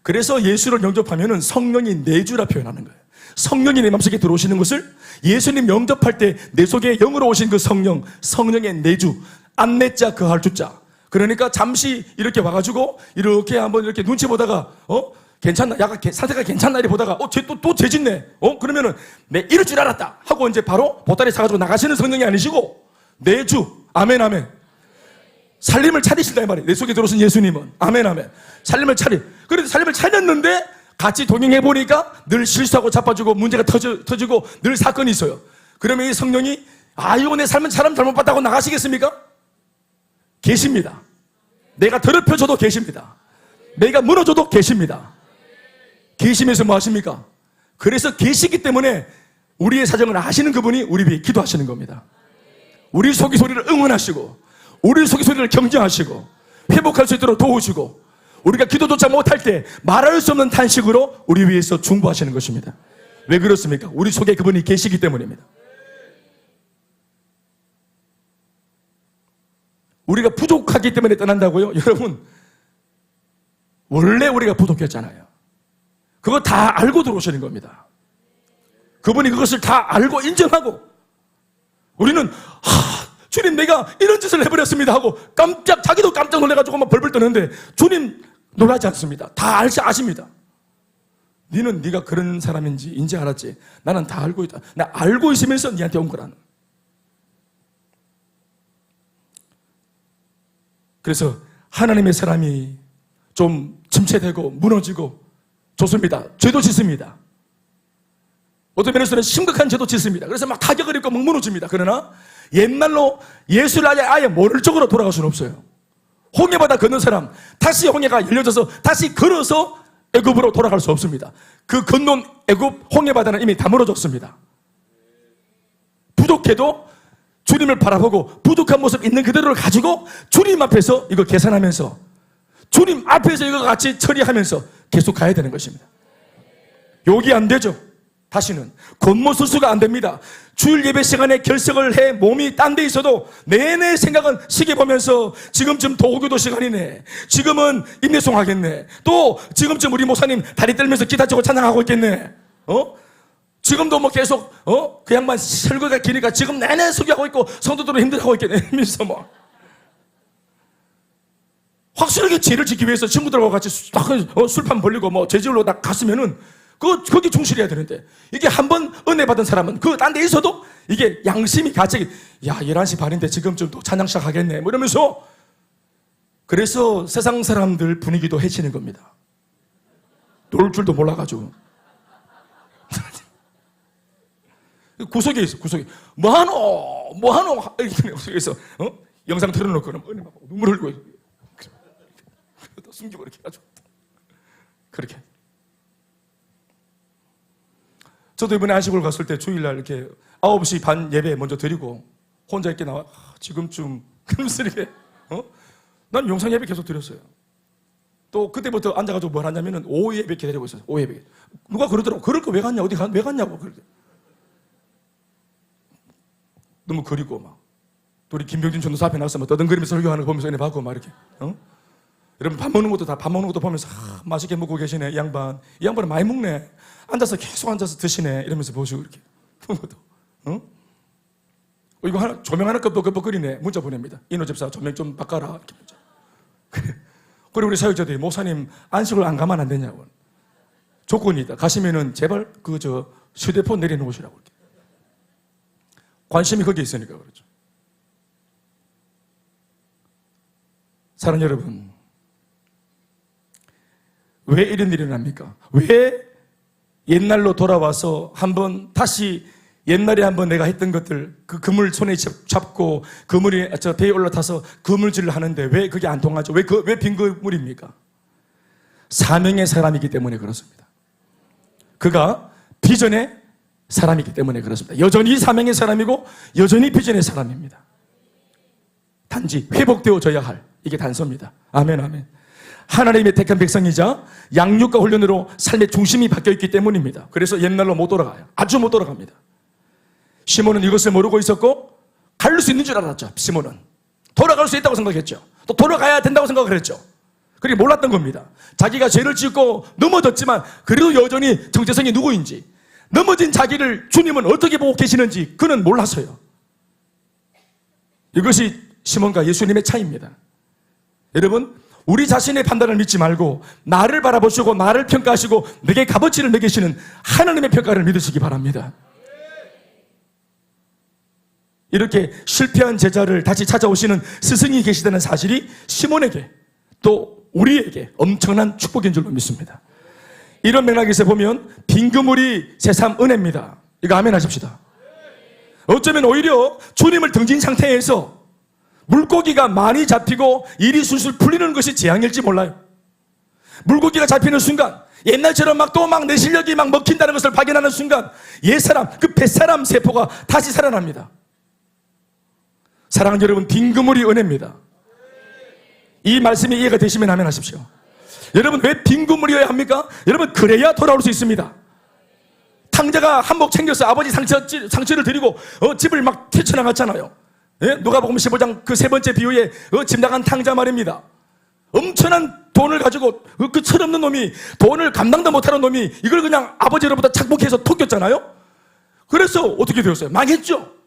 그래서 예수를 영접하면 성령이 내주라 표현하는 거예요. 성령이 내 마음속에 들어오시는 것을 예수님 영접할 때 내 속에 영으로 오신 그 성령, 성령의 내주, 안내자 그할 주자. 그러니까 잠시 이렇게 와가지고 이렇게 한번 이렇게 눈치 보다가 괜찮나? 약간 상태가 괜찮나? 이렇게 보다가 또 죄짓네. 그러면은 내 이럴 줄 알았다 하고 이제 바로 보따리 사가지고 나가시는 성령이 아니시고 내주. 아멘 아멘. 살림을 차리신다 이 말이에요. 내 속에 들어오신 예수님은. 아멘 아멘. 살림을 차리. 그런데 살림을 차렸는데 같이 동행해 보니까 늘 실수하고 자빠지고 문제가 터지고 늘 사건이 있어요. 그러면 이 성령이 이거 내 삶은 사람 잘못 봤다고 나가시겠습니까? 계십니다. 내가 더럽혀져도 계십니다. 내가 무너져도 계십니다. 계시면서 뭐 하십니까? 그래서 계시기 때문에 우리의 사정을 아시는 그분이 우리 위해 기도하시는 겁니다. 우리 속의 소리를 응원하시고 우리 속의 소리를 경쟁하시고 회복할 수 있도록 도우시고 우리가 기도조차 못할 때 말할 수 없는 탄식으로 우리 위해서 중보하시는 것입니다. 왜 그렇습니까? 우리 속에 그분이 계시기 때문입니다. 우리가 부족하기 때문에 떠난다고요? 여러분, 원래 우리가 부족했잖아요. 그거 다 알고 들어오시는 겁니다. 그분이 그것을 다 알고 인정하고 우리는 주님 내가 이런 짓을 해버렸습니다 하고 자기도 깜짝 놀래가지고 막 벌벌 떠는데 주님 놀라지 않습니다. 다 아십니다. 너는 네가 그런 사람인지 인지 알았지. 나는 다 알고 있다. 나 알고 있으면서 네한테 온 거라는. 그래서 하나님의 사람이 좀 침체되고 무너지고 좋습니다. 죄도 짓습니다. 어떤 면에서는 심각한 죄도 짓습니다. 그래서 막 타격을 입고 막 무너집니다. 그러나 옛날로 예수를 아예 모를 쪽으로 돌아갈 수는 없어요. 홍해바다 건넌 사람 다시 홍해가 열려져서 다시 걸어서 애굽으로 돌아갈 수 없습니다. 그 건넌 애굽 홍해바다는 이미 다 멀어졌습니다. 부족해도 주님을 바라보고 부족한 모습 있는 그대로를 가지고 주님 앞에서 이거 계산하면서 주님 앞에서 이거 같이 처리하면서 계속 가야 되는 것입니다. 욕이 안 되죠. 다시는 겉모술수가 안 됩니다. 주일 예배 시간에 결석을 해 몸이 딴 데 있어도 내내 생각은 시계 보면서 지금쯤 도구기도 시간이네, 지금은 임내송 하겠네, 또 지금쯤 우리 목사님 다리 떨면서 기타 치고 찬양하고 있겠네, 지금도 뭐 계속 그 양반 설교가 기니까 지금 내내 설교하고 있고 성도들은 힘들어하고 있겠네 이러면서 뭐 확실하게 죄를 지키기 위해서 친구들하고 같이 술판 벌리고 뭐 죄지으러 딱 갔으면은 거기 충실해야 되는데, 이게 한번 은혜 받은 사람은 딴 데 있어도 이게 양심이 갑자기 11시 반인데 지금쯤 또 찬양 시작하겠네 뭐 이러면서, 그래서 세상 사람들 분위기도 해치는 겁니다. 놀 줄도 몰라가지고. 구석에 있어, 구석에. 뭐하노? 뭐하노? 이렇게 구석에서, 영상 틀어놓고, 그럼 은혜받고 눈물 흘리고, 숨기고 이렇게 해가지고. 그렇게. 저도 이번에 안식을 갔을 때 주일날 이렇게 9시 반 예배 먼저 드리고, 혼자 이렇게 나와, 지금쯤, 그러면서 이렇게, 난 영상 예배 계속 드렸어요. 또 그때부터 앉아가지고 뭘 하냐면은 오후 예배 기다리고 있어요. 오후 예배. 누가 그러더라고. 그럴 거 왜 갔냐? 왜 갔냐고. 그러게. 너무 그리고 막. 또 우리 김병진 전도사 앞에 나가서 막 떠든거리면서 설교하는 거 보면서 은혜 받고 막 이렇게. 여러분 밥 먹는 것도 보면서 맛있게 먹고 계시네. 이 양반은 많이 먹네. 앉아서 계속 앉아서 드시네. 이러면서 보시고 이렇게. 이거 하나, 조명 하나 끄덕끄덕거리네. 문자 보냅니다. 인호 집사 조명 좀 바꿔라. 이렇게 문자. 그리고 우리 사역자들이 목사님 안식을 안 가면 안 되냐고. 조건이 있다. 가시면은 제발 휴대폰 내려놓으시라고. 이렇게. 관심이 거기에 있으니까 그렇죠. 사랑하는 여러분, 왜 이런 일이 일어납니까? 왜 옛날로 돌아와서 한번 다시 옛날에 한번 내가 했던 것들, 그 그물 손에 잡고 그물에 배에 올라타서 그물질을 하는데 왜 그게 안 통하죠? 왜 빈 그물입니까? 사명의 사람이기 때문에 그렇습니다. 그가 비전의 사람이기 때문에 그렇습니다. 여전히 사명의 사람이고 여전히 비전의 사람입니다. 단지 회복되어져야 할, 이게 단서입니다. 아멘, 아멘. 하나님의 택한 백성이자 양육과 훈련으로 삶의 중심이 바뀌어있기 때문입니다. 그래서 옛날로 못 돌아가요. 아주 못 돌아갑니다. 시몬은 이것을 모르고 있었고 갈 수 있는 줄 알았죠. 시몬은 돌아갈 수 있다고 생각했죠. 또 돌아가야 된다고 생각을 했죠. 그게 몰랐던 겁니다. 자기가 죄를 짓고 넘어졌지만 그래도 여전히 정체성이 누구인지, 넘어진 자기를 주님은 어떻게 보고 계시는지 그는 몰랐어요. 이것이 시몬과 예수님의 차이입니다. 여러분, 우리 자신의 판단을 믿지 말고 나를 바라보시고 나를 평가하시고 내게 값어치를 매기시는 하나님의 평가를 믿으시기 바랍니다. 이렇게 실패한 제자를 다시 찾아오시는 스승이 계시다는 사실이 시몬에게 또 우리에게 엄청난 축복인 줄로 믿습니다. 이런 맥락에서 보면 빈 그물이 새삼 은혜입니다. 이거 아멘 하십시다. 어쩌면 오히려 주님을 등진 상태에서 물고기가 많이 잡히고 일이 술술 풀리는 것이 재앙일지 몰라요. 물고기가 잡히는 순간 옛날처럼 또 내 실력이 먹힌다는 것을 발견하는 순간 옛사람, 그 뱃사람 세포가 다시 살아납니다. 사랑하는 여러분, 빈 그물이 은혜입니다. 이 말씀이 이해가 되시면 아멘 하십시오. 여러분, 왜 빈 그물이어야 합니까? 여러분, 그래야 돌아올 수 있습니다. 탕자가 한몫 챙겨서 아버지 상처를 드리고 집을 뛰쳐나갔잖아요. 예? 누가복음 15장 그 세 번째 비유에 집 나간 탕자 말입니다. 엄청난 돈을 가지고 그 철없는 놈이, 돈을 감당도 못하는 놈이 이걸 그냥 아버지로부터 착복해서 토꼈잖아요. 그래서 어떻게 되었어요? 망했죠.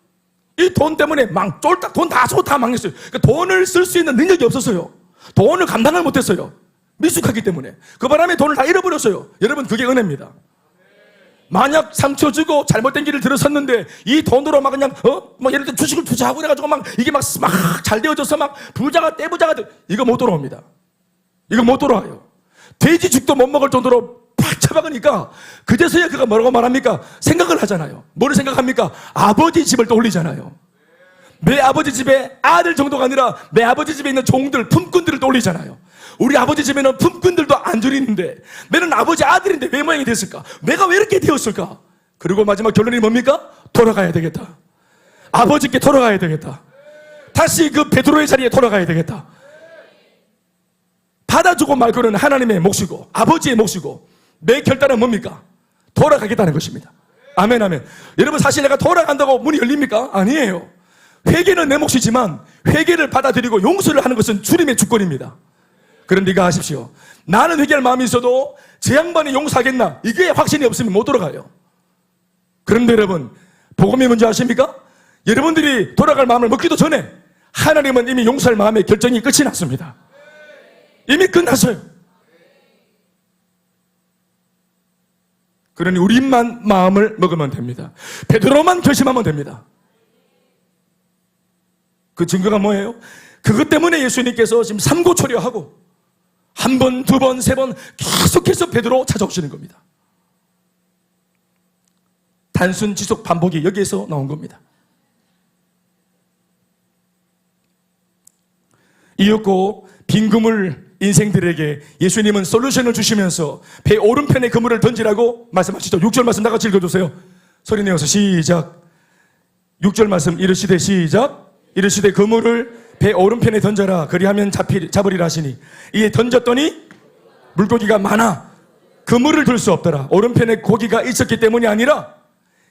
이 돈 때문에 쫄딱 돈 다 쓰고 다 망했어요. 그러니까 돈을 쓸 수 있는 능력이 없었어요. 돈을 감당을 못했어요. 미숙하기 때문에. 그 바람에 돈을 다 잃어버렸어요. 여러분, 그게 은혜입니다. 만약 상처 주고 잘못된 길을 들어섰는데 이 돈으로 그냥 예를 들어 주식을 투자하고 그래가지고 이게 잘 되어져서 부자가 떼부자가 이거 못 돌아옵니다. 이거 못 돌아와요. 돼지죽도 못 먹을 정도로 팍 쳐박으니까 그제서야 그가 뭐라고 말합니까? 생각을 하잖아요. 뭐를 생각합니까? 아버지 집을 떠올리잖아요. 내 아버지 집에 아들 정도가 아니라 내 아버지 집에 있는 종들, 품꾼들을 떠올리잖아요. 우리 아버지 집에는 품꾼들도 안 들이는데 나는 아버지 아들인데 왜 모양이 됐을까? 내가 왜 이렇게 되었을까? 그리고 마지막 결론이 뭡니까? 돌아가야 되겠다. 아버지께 돌아가야 되겠다. 다시 그 베드로의 자리에 돌아가야 되겠다. 받아주고 말고는 하나님의 몫이고 아버지의 몫이고 내 결단은 뭡니까? 돌아가겠다는 것입니다. 아멘, 아멘. 여러분, 사실 내가 돌아간다고 문이 열립니까? 아니에요. 회개는 내 몫이지만 회개를 받아들이고 용서를 하는 것은 주님의 주권입니다. 그런데 이거 아십시오. 나는 회개할 마음이 있어도 제 양반이 용서하겠나? 이게 확신이 없으면 못 돌아가요. 그런데 여러분, 복음이 뭔지 아십니까? 여러분들이 돌아갈 마음을 먹기도 전에 하나님은 이미 용서할 마음의 결정이 끝이 났습니다. 이미 끝났어요. 그러니 우리만 마음을 먹으면 됩니다. 베드로만 결심하면 됩니다. 그 증거가 뭐예요? 그것 때문에 예수님께서 지금 삼고초려하고 한 번, 두 번, 세 번 계속해서 베드로 찾아오시는 겁니다. 단순 지속 반복이 여기에서 나온 겁니다. 이윽고 빈 그물 인생들에게 예수님은 솔루션을 주시면서 배 오른편에 그물을 던지라고 말씀하시죠. 6절 말씀 다 같이 읽어주세요. 소리 내어서 시작. 6절 말씀 이르시되 시작. 이르시되 그물을 배 오른편에 던져라. 그리하면 잡으리라 하시니 이에 던졌더니 물고기가 많아 그물을 들 수 없더라. 오른편에 고기가 있었기 때문이 아니라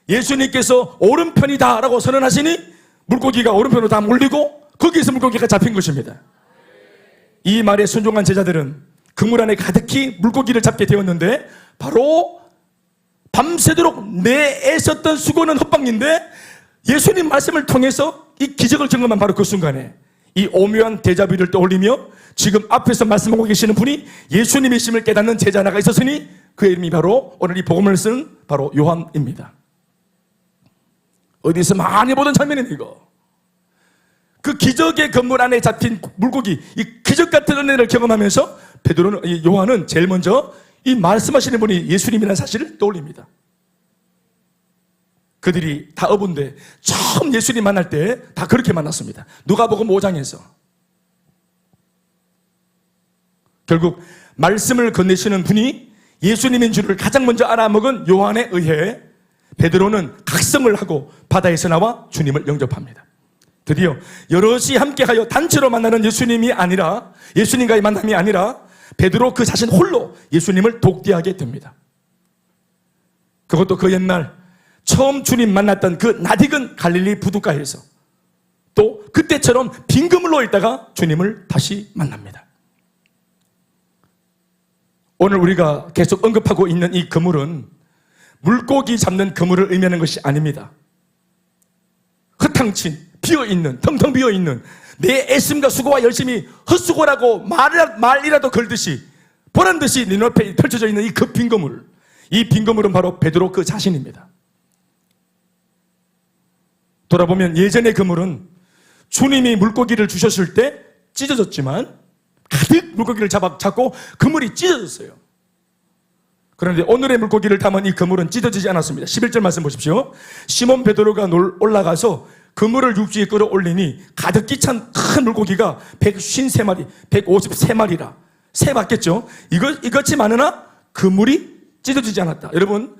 예수님께서 오른편이다 라고 선언하시니 물고기가 오른편으로 다 몰리고 거기에서 물고기가 잡힌 것입니다. 이 말에 순종한 제자들은 그물 안에 가득히 물고기를 잡게 되었는데 바로 밤새도록 내애썼던 수고는 헛방인데 예수님 말씀을 통해서 이 기적을 경험한 바로 그 순간에 이 오묘한 데자뷰를 떠올리며 지금 앞에서 말씀하고 계시는 분이 예수님이심을 깨닫는 제자 하나가 있었으니 그의 이름이 바로 오늘 이 복음을 쓴 바로 요한입니다. 어디서 많이 보던 장면입니다. 이거. 그 기적의 건물 안에 잡힌 물고기, 이 기적 같은 은혜를 경험하면서 요한은 제일 먼저 이 말씀하시는 분이 예수님이라는 사실을 떠올립니다. 그들이 다 어부인데 처음 예수님 만날 때 다 그렇게 만났습니다. 누가복음 5장에서 결국 말씀을 건네시는 분이 예수님인 줄을 가장 먼저 알아먹은 요한에 의해 베드로는 각성을 하고 바다에서 나와 주님을 영접합니다. 드디어 여럿이 함께하여 단체로 만나는 예수님이 아니라 예수님과의 만남이 아니라 베드로 그 자신 홀로 예수님을 독대하게 됩니다. 그것도 그 옛날 처음 주님 만났던 그 낯익은 갈릴리 부두가에서 또 그때처럼 빈 그물로 있다가 주님을 다시 만납니다. 오늘 우리가 계속 언급하고 있는 이 그물은 물고기 잡는 그물을 의미하는 것이 아닙니다. 흩탕친 비어있는 텅텅 비어있는 내 애씀과 수고와 열심히 헛수고라고 말이라도 걸듯이 보란듯이 내 눈앞에 펼쳐져 있는 이 그 빈 그물, 이 빈 그물은 바로 베드로 그 자신입니다. 돌아보면 예전의 그물은 주님이 물고기를 주셨을 때 찢어졌지만 가득 물고기를 잡고 그물이 찢어졌어요. 그런데 오늘의 물고기를 담은 이 그물은 찢어지지 않았습니다. 11절 말씀 보십시오. 시몬 베드로가 올라가서 그물을 육지에 끌어올리니 가득히 찬 큰 물고기가 153마리, 153마리라. 새 맞겠죠? 이것이 많으나 그물이 찢어지지 않았다. 여러분,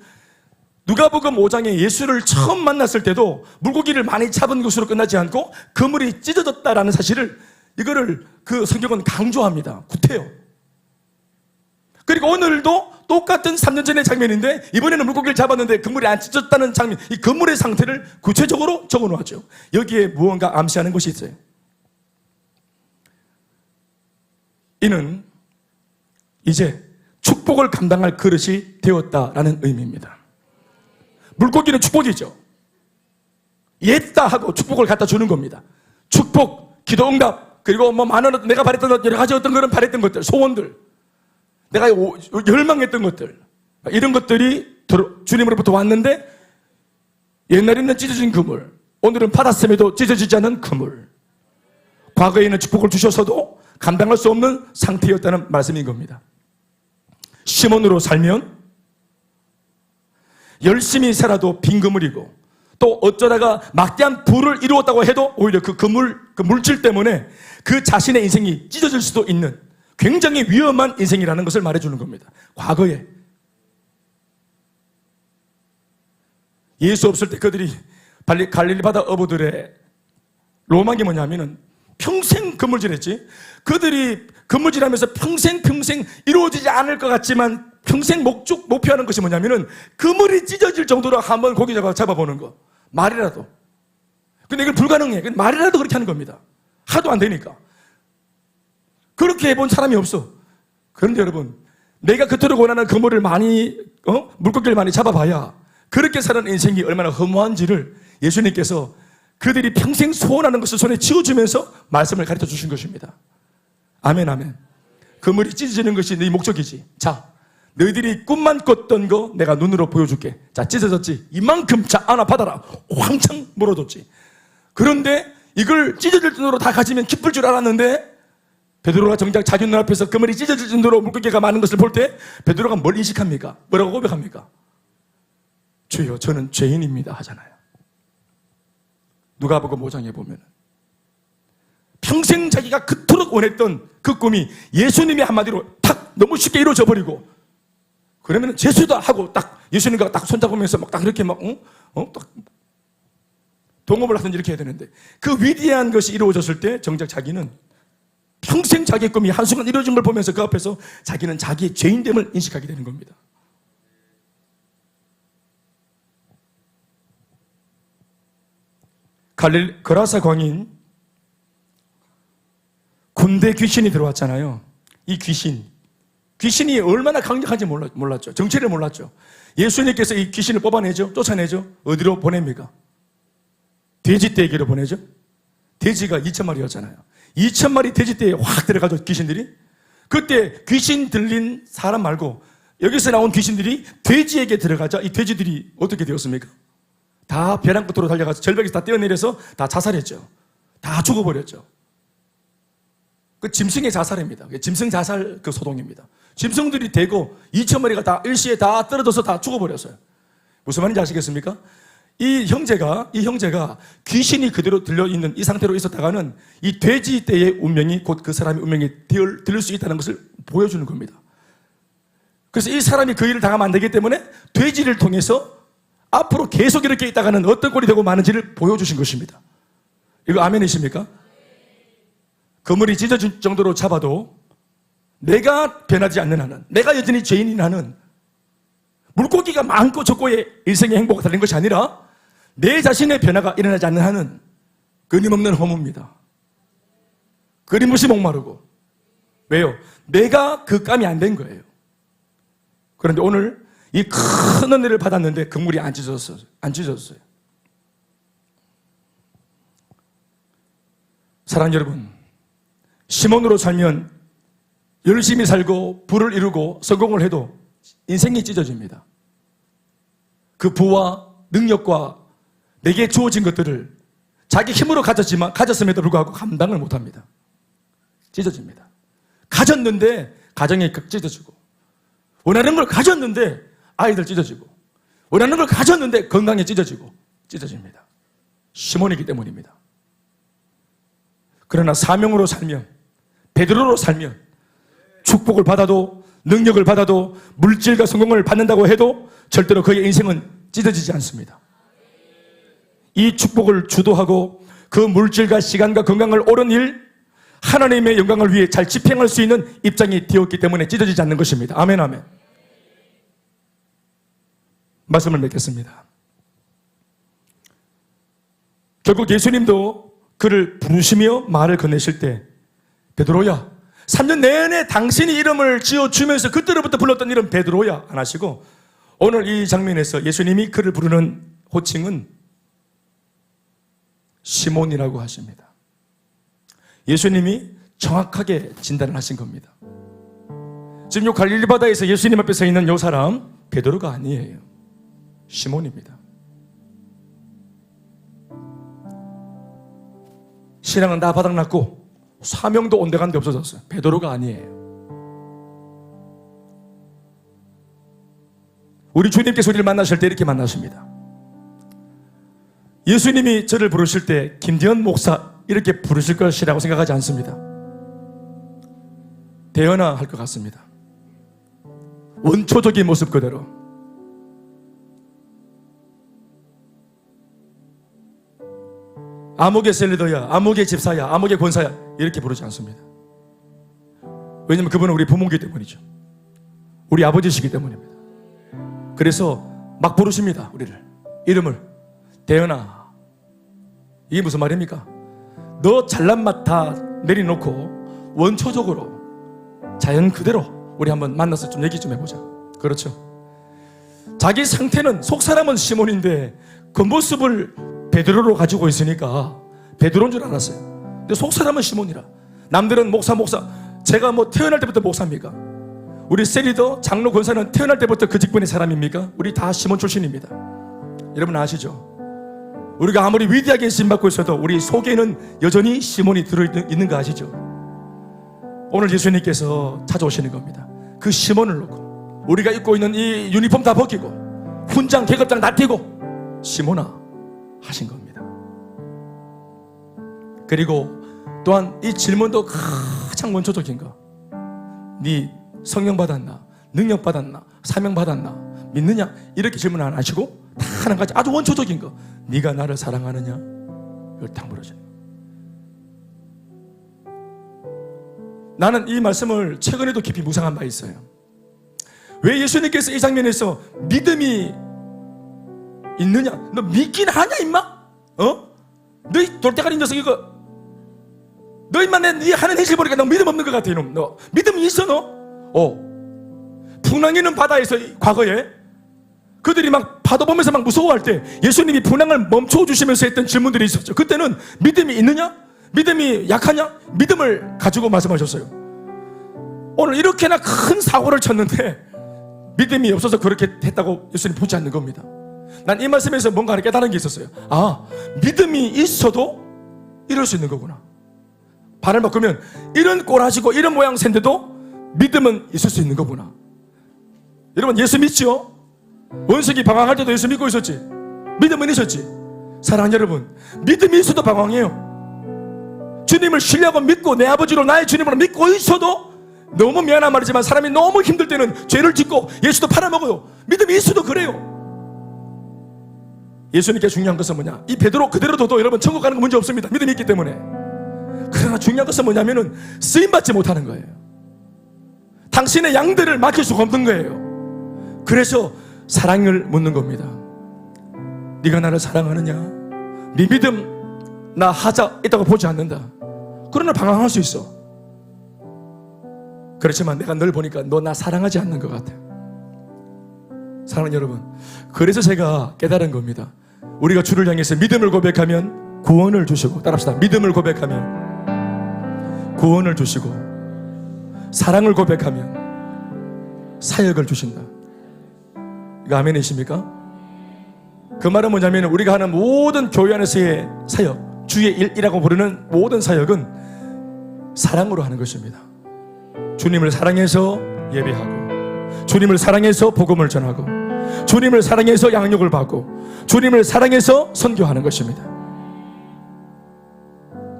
누가복음 5장에 예수를 처음 만났을 때도 물고기를 많이 잡은 것으로 끝나지 않고 그물이 찢어졌다라는 사실을 이거를 그 성경은 강조합니다. 구태요. 그리고 오늘도 똑같은 3년 전의 장면인데 이번에는 물고기를 잡았는데 그물이 안 찢어졌다는 장면, 이 그물의 상태를 구체적으로 적어놓았죠. 여기에 무언가 암시하는 것이 있어요. 이는 이제 축복을 감당할 그릇이 되었다라는 의미입니다. 물고기는 축복이죠. 옛다 하고 축복을 갖다 주는 겁니다. 축복, 기도 응답, 그리고 뭐 많은 내가 바랬던 여러 가지 어떤 그런 바랬던 것들, 소원들, 내가 열망했던 것들, 이런 것들이 주님으로부터 왔는데 옛날에는 찢어진 그물, 오늘은 받았음에도 찢어지지 않은 그물, 과거에는 축복을 주셔서도 감당할 수 없는 상태였다는 말씀인 겁니다. 시몬으로 살면 열심히 살아도 빈 그물이고 또 어쩌다가 막대한 부를 이루었다고 해도 오히려 그 물질 때문에 그 자신의 인생이 찢어질 수도 있는 굉장히 위험한 인생이라는 것을 말해주는 겁니다. 과거에 예수 없을 때 그들이 갈릴리 바다 어부들의 로망이 뭐냐면은 평생 그물질했지. 그들이 그물질하면서 평생 이루어지지 않을 것 같지만 평생 목표하는 것이 뭐냐면은 그물이 찢어질 정도로 한번 고기 잡아보는 거. 말이라도. 근데 이건 불가능해. 말이라도 그렇게 하는 겁니다. 하도 안 되니까. 그렇게 해본 사람이 없어. 그런데 여러분, 내가 그토록 원하는 그물을 물고기를 많이 잡아봐야 그렇게 사는 인생이 얼마나 허무한지를 예수님께서 그들이 평생 소원하는 것을 손에 쥐어주면서 말씀을 가르쳐 주신 것입니다. 아멘, 아멘. 그물이 찢어지는 것이 네 목적이지. 자, 너희들이 꿈만 꿨던 거 내가 눈으로 보여줄게. 자, 찢어졌지? 이만큼 자, 하나 받아라. 왕창 물어줬지. 그런데 이걸 찢어질 정도로 다 가지면 기쁠 줄 알았는데 베드로가 정작 자기 눈앞에서 그물이 찢어질 정도로 물고기가 많은 것을 볼 때 베드로가 뭘 인식합니까? 뭐라고 고백합니까? 주여 저는 죄인입니다 하잖아요. 누가복음 5장에 보면 평생 자기가 그토록 원했던 그 꿈이 예수님이 한마디로 탁 너무 쉽게 이루어져 버리고, 그러면 재수다 하고 딱 예수님과 딱 손잡으면서 막 딱 이렇게 딱 동업을 하든지 이렇게 해야 되는데, 그 위대한 것이 이루어졌을 때 정작 자기는 평생 자기의 꿈이 한순간 이루어진 걸 보면서 그 앞에서 자기는 자기의 죄인됨을 인식하게 되는 겁니다. 거라사 광인 군대 귀신이 들어왔잖아요. 이 귀신이 얼마나 강력한지 몰랐죠. 정체를 몰랐죠. 예수님께서 이 귀신을 뽑아내죠. 쫓아내죠. 어디로 보냅니까? 돼지떼에게로 보내죠. 돼지가 2,000마리였잖아요 2,000마리 돼지떼에 확 들어가죠, 귀신들이. 그때 귀신 들린 사람 말고 여기서 나온 귀신들이 돼지에게 들어가자 이 돼지들이 어떻게 되었습니까? 다 벼랑 끝으로 달려가서 절벽에서 다 뛰어내려서 다 자살했죠. 다 죽어버렸죠. 그 짐승의 자살입니다. 짐승 자살 그 소동입니다. 짐승들이 대고 2,000마리가 다 일시에 다 떨어져서 다 죽어버렸어요. 무슨 말인지 아시겠습니까? 이 형제가 귀신이 그대로 들려있는 이 상태로 있었다가는 이 돼지떼의 운명이 곧 그 사람의 운명이 들릴 수 있다는 것을 보여주는 겁니다. 그래서 이 사람이 그 일을 당하면 안 되기 때문에 돼지를 통해서 앞으로 계속 이렇게 있다가는 어떤 꼴이 되고 마는지를 보여주신 것입니다. 이거 아멘이십니까? 그물이 찢어질 정도로 잡아도 내가 변하지 않는 한은, 내가 여전히 죄인인 한은, 물고기가 많고 적고의 일생의 행복을 달린 것이 아니라 내 자신의 변화가 일어나지 않는 한은 끊임없는 허무입니다. 끊임없이 목마르고. 왜요? 내가 그 감이 안 된 거예요. 그런데 오늘 이 큰 은혜를 받았는데 그물이 안 찢어졌어요. 사랑하는 여러분, 시몬으로 살면 열심히 살고 부를 이루고 성공을 해도 인생이 찢어집니다. 그 부와 능력과 내게 주어진 것들을 자기 힘으로 가졌음에도 불구하고 감당을 못합니다. 찢어집니다. 가졌는데 가정이 찢어지고, 원하는 걸 가졌는데 아이들 찢어지고, 원하는 걸 가졌는데 건강에 찢어집니다. 시몬이기 때문입니다. 그러나 사명으로 살면, 베드로로 살면 축복을 받아도, 능력을 받아도, 물질과 성공을 받는다고 해도 절대로 그의 인생은 찢어지지 않습니다. 이 축복을 주도하고 그 물질과 시간과 건강을 옳은 일, 하나님의 영광을 위해 잘 집행할 수 있는 입장이 되었기 때문에 찢어지지 않는 것입니다. 아멘, 아멘. 말씀을 맺겠습니다. 결국 예수님도 그를 부르시며 말을 건네실 때, 베드로야, 3년 내내 당신이 이름을 지어주면서 그때로부터 불렀던 이름 베드로야 안 하시고, 오늘 이 장면에서 예수님이 그를 부르는 호칭은 시몬이라고 하십니다. 예수님이 정확하게 진단을 하신 겁니다. 지금 이 갈릴리 바다에서 예수님 앞에 서 있는 이 사람 베드로가 아니에요. 시몬입니다. 신앙은 다 바닥났고 사명도 온데간데 없어졌어요. 베드로가 아니에요. 우리 주님께서 우리를 만나실 때 이렇게 만나십니다. 예수님이 저를 부르실 때 김대현 목사 이렇게 부르실 것이라고 생각하지 않습니다. 대현아 할 것 같습니다. 원초적인 모습 그대로. 아목의 셀리더야, 아목의 집사야, 아목의 권사야 이렇게 부르지 않습니다. 왜냐하면 그분은 우리 부모이기 때문이죠. 우리 아버지시기 때문입니다. 그래서 막 부르십니다. 우리를, 이름을. 대현아, 이게 무슨 말입니까? 너 잘난 맛 다 내려놓고 원초적으로 자연 그대로 우리 한번 만나서 좀 얘기 좀 해보자. 그렇죠? 자기 상태는, 속사람은 시몬인데 그 모습을 베드로로 가지고 있으니까 베드로인 줄 알았어요. 근데 속사람은 시몬이라. 남들은 목사 제가 뭐 태어날 때부터 목사입니까? 우리 세리더 장로 권사는 태어날 때부터 그 직분의 사람입니까? 우리 다 시몬 출신입니다. 여러분 아시죠? 우리가 아무리 위대하게 쓰임받고 있어도 우리 속에는 여전히 시몬이 들어있는 거 아시죠? 오늘 예수님께서 찾아오시는 겁니다. 그 시몬을 놓고 우리가 입고 있는 이 유니폼 다 벗기고 훈장 계급장 날뛰고 시몬아 하신 겁니다. 그리고 또한 이 질문도 가장 원초적인 거, 네 성령 받았나, 능력 받았나, 사명 받았나, 믿느냐, 이렇게 질문 안 하시고 다 한 가지 아주 원초적인 거, 네가 나를 사랑하느냐, 이걸 딱 물어줘요. 나는 이 말씀을 최근에도 깊이 묵상한 바 있어요. 왜 예수님께서 이 장면에서 믿음이 있느냐, 너 믿긴 하냐 임마? 너희 돌대가리 녀석 이거, 너 임마 네 하는 행실 보니까 너 믿음 없는 것 같아 이놈. 너 믿음이 있어 너? 풍랑이는 바다에서 과거에 그들이 막 파도 보면서 막 무서워할 때 예수님이 풍랑을 멈춰주시면서 했던 질문들이 있었죠. 그때는 믿음이 있느냐? 믿음이 약하냐? 믿음을 가지고 말씀하셨어요. 오늘 이렇게나 큰 사고를 쳤는데 믿음이 없어서 그렇게 했다고 예수님 보지 않는 겁니다. 난 이 말씀에서 뭔가 깨달은 게 있었어요. 아, 믿음이 있어도 이럴 수 있는 거구나. 발을 바꾸면 이런 꼬라지고 이런 모양새인데도 믿음은 있을 수 있는 거구나. 여러분 예수 믿죠? 원석이 방황할 때도 예수 믿고 있었지. 믿음은 있었지. 사랑하는 여러분, 믿음이 있어도 방황해요. 주님을 신뢰하고 믿고 내 아버지로 나의 주님으로 믿고 있어도 너무 미안한 말이지만 사람이 너무 힘들 때는 죄를 짓고 예수도 팔아먹어요. 믿음이 있어도 그래요. 예수님께 중요한 것은 뭐냐, 이 베드로 그대로 둬도 여러분 천국 가는 거 문제 없습니다. 믿음이 있기 때문에. 그러나 중요한 것은 뭐냐면은 쓰임받지 못하는 거예요. 당신의 양들을 맡길 수가 없는 거예요. 그래서 사랑을 묻는 겁니다. 네가 나를 사랑하느냐? 네 믿음 나 하자 있다고 보지 않는다. 그러나 방황할 수 있어. 그렇지만 내가 널 보니까 너 나 사랑하지 않는 것 같아. 사랑하는 여러분, 그래서 제가 깨달은 겁니다. 우리가 주를 향해서 믿음을 고백하면 구원을 주시고, 따라합시다. 믿음을 고백하면 구원을 주시고, 사랑을 고백하면 사역을 주신다. 이거 아멘이십니까? 그 말은 뭐냐면 우리가 하는 모든 교회 안에서의 사역, 주의 일이라고 부르는 모든 사역은 사랑으로 하는 것입니다. 주님을 사랑해서 예배하고, 주님을 사랑해서 복음을 전하고, 주님을 사랑해서 양육을 받고, 주님을 사랑해서 선교하는 것입니다.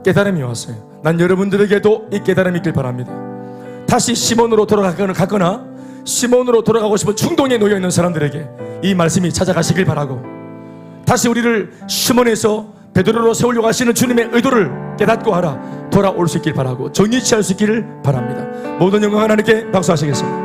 깨달음이 왔어요. 난 여러분들에게도 이 깨달음이 있길 바랍니다. 다시 시몬으로 돌아가거나 시몬으로 돌아가고 싶은 충동에 놓여있는 사람들에게 이 말씀이 찾아가시길 바라고, 다시 우리를 시몬에서 베드로로 세우려고 하시는 주님의 의도를 깨닫고 하라 돌아올 수 있길 바라고, 정리 취할 수 있기를 바랍니다. 모든 영광 하나님께 박수하시겠습니다.